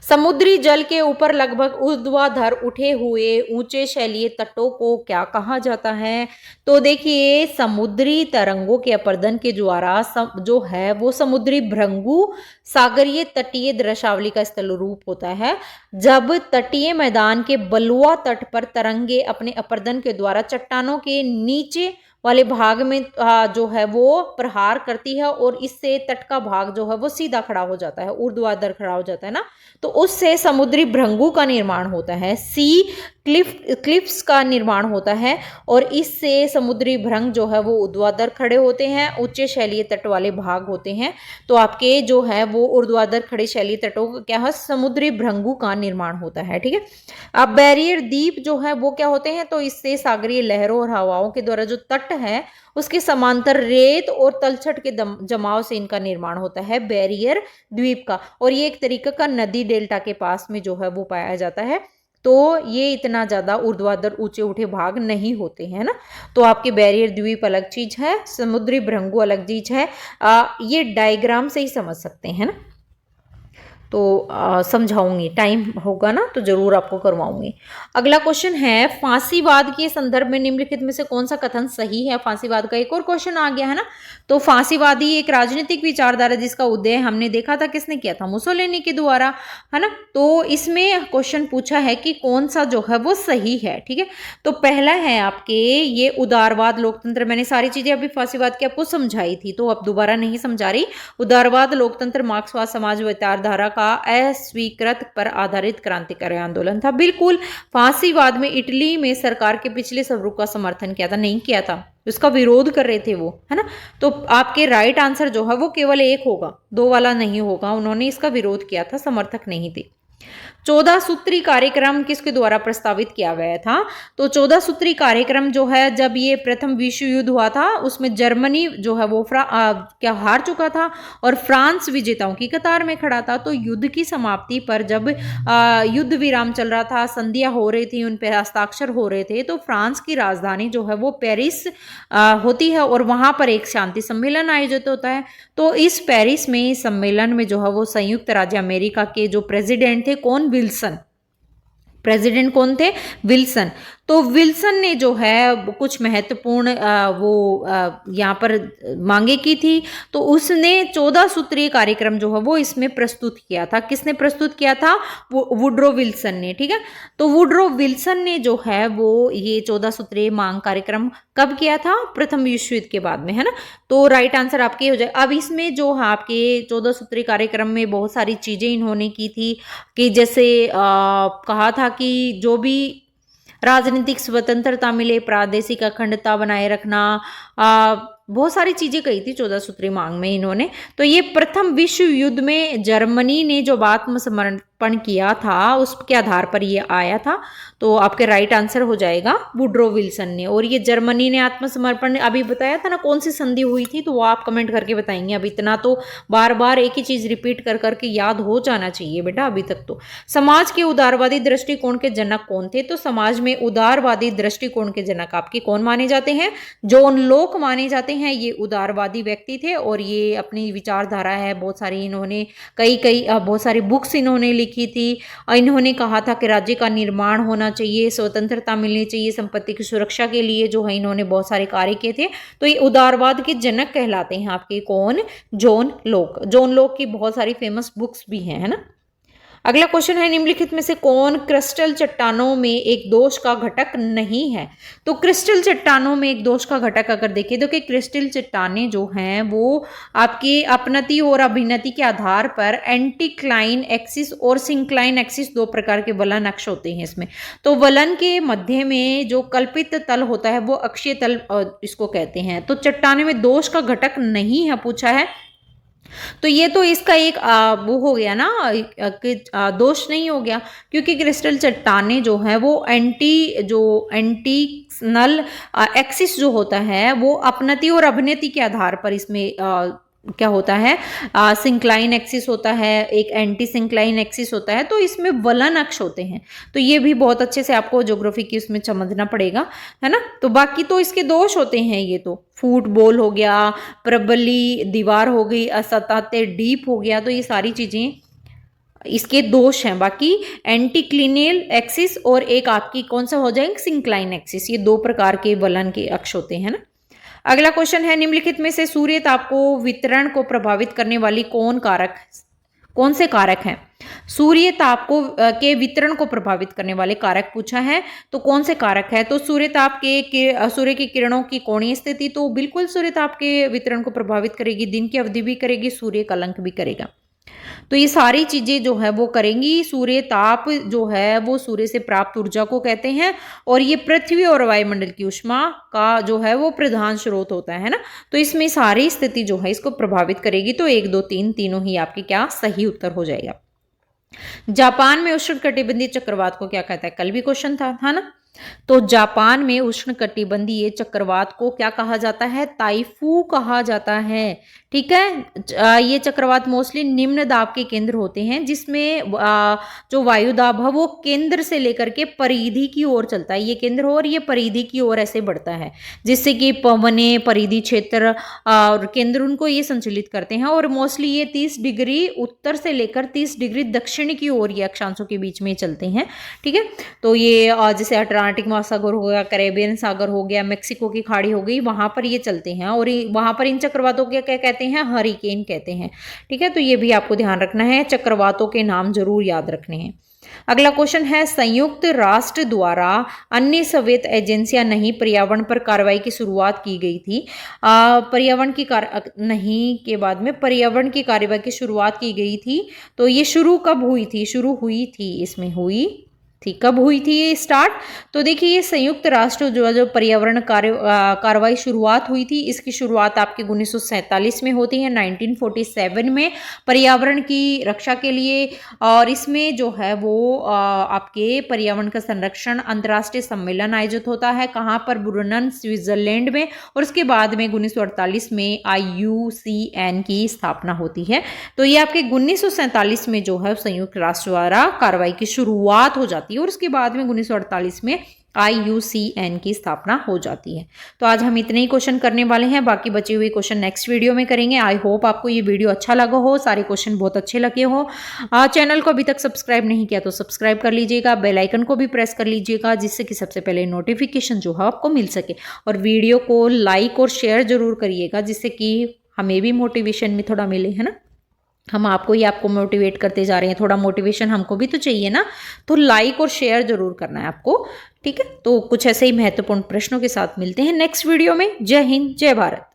समुद्री जल के ऊपर लगभग ऊर्ध्वाधर उठे हुए ऊंचे शैलीय तटों को क्या कहा जाता है? तो देखिए, समुद्री तरंगों के अपरदन के द्वारा जो है वो समुद्री भृंगु सागरीय तटीय दृश्यावली का स्थल रूप होता है। जब तटीय मैदान के बलुआ तट पर तरंगे अपने अपरदन के द्वारा चट्टानों के नीचे वाले भाग में जो है वो प्रहार करती है और इससे तट का भाग जो है वो सीधा खड़ा हो जाता है, ऊर्ध्वाधर खड़ा हो जाता है ना, तो उससे समुद्री भृंगु का निर्माण होता है, सी क्लिफ्स का निर्माण होता है, और इससे समुद्री भृंग जो है वो ऊर्ध्वाधर खड़े होते हैं, उच्च शैलीय तट वाले भाग होते हैं। तो आपके जो है वो ऊर्ध्वाधर खड़े शैलीय तटों का क्या है, समुद्री भृंगु का निर्माण होता है। ठीक है, अब बैरियर द्वीप जो है वो क्या होते हैं, तो इससे सागरीय लहरों और हवाओं के द्वारा जो तट है उसके समांतर रेत और तलछट के जमाव से इनका निर्माण होता है बैरियर द्वीप का, और ये एक तरीके का नदी डेल्टा के पास में जो है वो पाया जाता है। तो ये इतना ज्यादा ऊर्ध्वाधर ऊंचे उठे भाग नहीं होते हैं ना। तो आपके बैरियर द्वीप अलग चीज है, समुद्री भृंगु अलग चीज है। ये डायग्राम से ही समझ सकते हैं ना, तो समझाऊंगी, टाइम होगा ना तो जरूर आपको करवाऊंगी। अगला क्वेश्चन है, फांसीवाद के संदर्भ में निम्नलिखित में से कौन सा कथन सही है? फांसीवाद का एक और क्वेश्चन आ गया है ना। तो फांसीवादी एक राजनीतिक विचारधारा जिसका उदय हमने देखा था किसने किया था, मुसोलिनी के द्वारा, है ना। तो इसमें क्वेश्चन पूछा है कि कौन सा जो है वो सही है। ठीक है, तो पहला है आपके ये उदारवाद लोकतंत्र, मैंने सारी चीजें अभी फांसीवाद की आपको समझाई थी तो अब दोबारा नहीं समझा रही। उदारवाद लोकतंत्र मार्क्सवाद समाज विचारधारा का अस्वीकृत पर आधारित क्रांतिकारी आंदोलन था। बिल्कुल, फांसीवाद में इटली में सरकार के पिछले स्वरूप का समर्थन किया था, नहीं किया था, उसका विरोध कर रहे थे वो, है ना। तो आपके राइट आंसर जो है वो केवल एक होगा, दो वाला नहीं होगा, उन्होंने इसका विरोध किया था, समर्थक नहीं थे। 14 सूत्री कार्यक्रम किसके द्वारा प्रस्तावित किया गया था? तो 14 सूत्री कार्यक्रम जो है, जब ये प्रथम विश्व युद्ध हुआ था उसमें जर्मनी जो है वो क्या हार चुका था और फ्रांस विजेताओं की कतार में खड़ा था। तो युद्ध की समाप्ति पर जब युद्ध विराम चल रहा था, संधियां हो रही थी, उन पर हस्ताक्षर हो रहे थे, तो फ्रांस की राजधानी जो है वो पेरिस होती है और वहां पर एक शांति सम्मेलन आयोजित होता है। तो इस पेरिस में सम्मेलन में जो है वो संयुक्त राज्य अमेरिका के जो प्रेसिडेंट थे, कौन, विल्सन, प्रेसिडेंट कौन थे, विल्सन। तो विल्सन ने जो है कुछ महत्वपूर्ण यहाँ पर मांगे की थी, तो उसने 14 सूत्रीय कार्यक्रम जो है वो इसमें प्रस्तुत किया था। किसने प्रस्तुत किया था? वो वुड्रो विल्सन ने। ठीक है, तो वुड्रो विल्सन ने जो है वो ये 14 सूत्रीय मांग कार्यक्रम कब किया था? प्रथम विश्व युद्ध के बाद में, है ना। तो राइट आंसर आपके हो जाए। अब इसमें जो है आपके 14 सूत्रीय कार्यक्रम में बहुत सारी चीजें इन्होंने की थी, कि जैसे कहा था कि जो भी राजनीतिक स्वतंत्रता मिले, प्रादेशिक अखंडता बनाए रखना, बहुत सारी चीजें कही थी 14 सूत्री मांग में इन्होंने। तो ये प्रथम विश्व युद्ध में जर्मनी ने जो आत्मसमर्पण किया था उसके आधार पर ये आया था। तो आपके राइट आंसर हो जाएगा वुड्रो विल्सन ने। और ये जर्मनी ने आत्मसमर्पण अभी बताया था ना, कौन सी संधि हुई थी, तो वो आप कमेंट करके बताएंगे। अब इतना तो बार बार एक ही चीज रिपीट कर करके याद हो जाना चाहिए बेटा अभी तक तो। समाज के उदारवादी दृष्टिकोण के जनक कौन थे? तो समाज में उदारवादी दृष्टिकोण के जनक आपके कौन माने जाते हैं? जॉन लोक माने जाते हैं। ये उदारवादी व्यक्ति थे और ये अपनी विचारधारा है बहुत सारी, इन्होंने बहुत सारी बुक्स इन्होंने लिखी थी। इन्होंने कहा था कि राज्य का निर्माण होना चाहिए, स्वतंत्रता मिलनी चाहिए, संपत्ति की सुरक्षा के लिए जो है इन्होंने बहुत सारे कार्य किए थे। तो ये उदारवाद के जनक कहलाते हैं आपके कौन? जॉन लोक। जॉन लोक की बहुत सारी फेमस बुक्स भी हैं, है ना। अगला क्वेश्चन है, निम्नलिखित में से कौन क्रिस्टल चट्टानों में एक दोष का घटक नहीं है? तो क्रिस्टल चट्टानों में एक दोष का घटक अगर देखें तो कि क्रिस्टल चट्टानें जो हैं वो आपके अपनति और अभिनति के आधार पर एंटीक्लाइन एक्सिस और सिंक्लाइन एक्सिस दो प्रकार के वलन अक्ष होते हैं इसमें। तो वलन के मध्य में जो कल्पित तल होता है वो अक्षीय तल इसको कहते हैं। तो चट्टाने में दोष का घटक नहीं है पूछा है, तो ये तो इसका एक वो हो गया ना कि दोष नहीं हो गया, क्योंकि क्रिस्टल चट्टाने जो है वो एंटी नल एक्सिस जो होता है वो अपनति और अभिनति के आधार पर इसमें क्या होता है, सिंक्लाइन एक्सिस होता है, एक एंटी सिंक्लाइन एक्सिस होता है, तो इसमें वलन अक्ष होते हैं। तो ये भी बहुत अच्छे से आपको ज्योग्राफी की उसमें समझना पड़ेगा, है ना। तो बाकी तो इसके दोष होते हैं, ये तो फुटबॉल हो गया, प्रबली दीवार हो गई, असतत डीप हो गया, तो ये सारी चीजें इसके दोष हैं। बाकी एंटीक्लिनियल एक्सिस और एक आपकी कौन सा हो जाएंगे, सिंक्लाइन एक्सिस, ये दो प्रकार के वलन के अक्ष होते हैं ना। अगला क्वेश्चन है, निम्नलिखित में से सूर्य ताप को वितरण को प्रभावित करने वाली कौन से कारक हैं? सूर्य ताप को के वितरण को प्रभावित करने वाले कारक पूछा है, तो कौन से कारक है? तो सूर्य ताप सूर्य की किरणों की कोणीय स्थिति तो बिल्कुल सूर्य ताप के वितरण को प्रभावित करेगी, दिन की अवधि भी करेगी, सूर्य कलंक भी करेगा। तो ये सारी चीजें जो है वो करेंगी। सूर्य ताप जो है वो सूर्य से प्राप्त ऊर्जा को कहते हैं, और ये पृथ्वी और वायुमंडल की ऊष्मा का जो है वो प्रधान स्रोत होता है ना। तो इसमें सारी स्थिति जो है इसको प्रभावित करेगी। तो 1 2 3 तीनों ही आपके क्या सही उत्तर हो जाएगा। जापान में उष्णकटिबंधीय चक्रवात को क्या कहता है? कल भी क्वेश्चन था ना। तो जापान में उष्णकटिबंधीय चक्रवात को क्या कहा जाता है? ताइफू कहा जाता है। ठीक है, ये चक्रवात मोस्टली निम्न दाब के केंद्र होते हैं, जिसमें जो वायु दाब है वो केंद्र से लेकर के परिधि की ओर चलता है। ये केंद्र हो और ये परिधि की ओर ऐसे बढ़ता है, जिससे कि पवने परिधि क्षेत्र और केंद्र उनको ये संचालित करते हैं। और मोस्टली ये 30 डिग्री उत्तर से लेकर 30 डिग्री दक्षिण की ओर ये अक्षांशों के बीच में चलते हैं। ठीक है, तो ये जैसे अटलांटिक महासागर हो गया, कैरेबियन सागर हो गया, मेक्सिको की खाड़ी हो गई, वहां पर ये चलते हैं। और वहां पर इन चक्रवातों को क्या कहते हैं? हरिकेन कहते हैं। ठीक है, तो ये भी आपको ध्यान रखना है, चक्रवातों के नाम जरूर याद रखने हैं। अगला क्वेश्चन है, संयुक्त राष्ट्र द्वारा अन्य सोवियत एजेंसियां नहीं पर्यावरण पर कार्रवाई की शुरुआत की गई थी। पर्यावरण की नहीं के बाद में पर्यावरण की कार्रवाई की शुरुआत की गई थी। तो ये शुरू कब हुई थी? इसमें हुई थी, कब हुई थी ये स्टार्ट? तो देखिए, ये संयुक्त राष्ट्र जो पर्यावरण कार्रवाई शुरुआत हुई थी, इसकी शुरुआत आपके 1947 में होती है, 1947 में पर्यावरण की रक्षा के लिए। और इसमें जो है वो आपके पर्यावरण का संरक्षण अंतर्राष्ट्रीय सम्मेलन आयोजित होता है। कहाँ पर? ब्रुनन, स्विट्जरलैंड में। और उसके बाद में 1948 में IUCN की स्थापना होती है। तो ये आपके 1947 में जो है संयुक्त राष्ट्र द्वारा कार्रवाई की शुरुआत हो जाती है, और उसके बाद में 1948 में IUCN की स्थापना हो जाती है। तो आज हम इतने ही क्वेश्चन करने वाले हैं, बाकी बचे हुए क्वेश्चन नेक्स्ट वीडियो में करेंगे। आई होप आपको ये वीडियो अच्छा लगा हो, सारे क्वेश्चन बहुत अच्छे लगे हो। चैनल को अभी तक सब्सक्राइब नहीं किया तो सब्सक्राइब कर लीजिएगा, बेल आइकन को भी प्रेस कर लीजिएगा, जिससे कि सबसे पहले नोटिफिकेशन जो है आपको मिल सके। और वीडियो को लाइक और शेयर जरूर करिएगा, जिससे कि हमें भी मोटिवेशन में थोड़ा मिले, है ना। हम आपको मोटिवेट करते जा रहे हैं, थोड़ा मोटिवेशन हमको भी तो चाहिए ना। तो लाइक और शेयर जरूर करना है आपको। ठीक है, तो कुछ ऐसे ही महत्वपूर्ण प्रश्नों के साथ मिलते हैं नेक्स्ट वीडियो में। जय हिंद, जय भारत।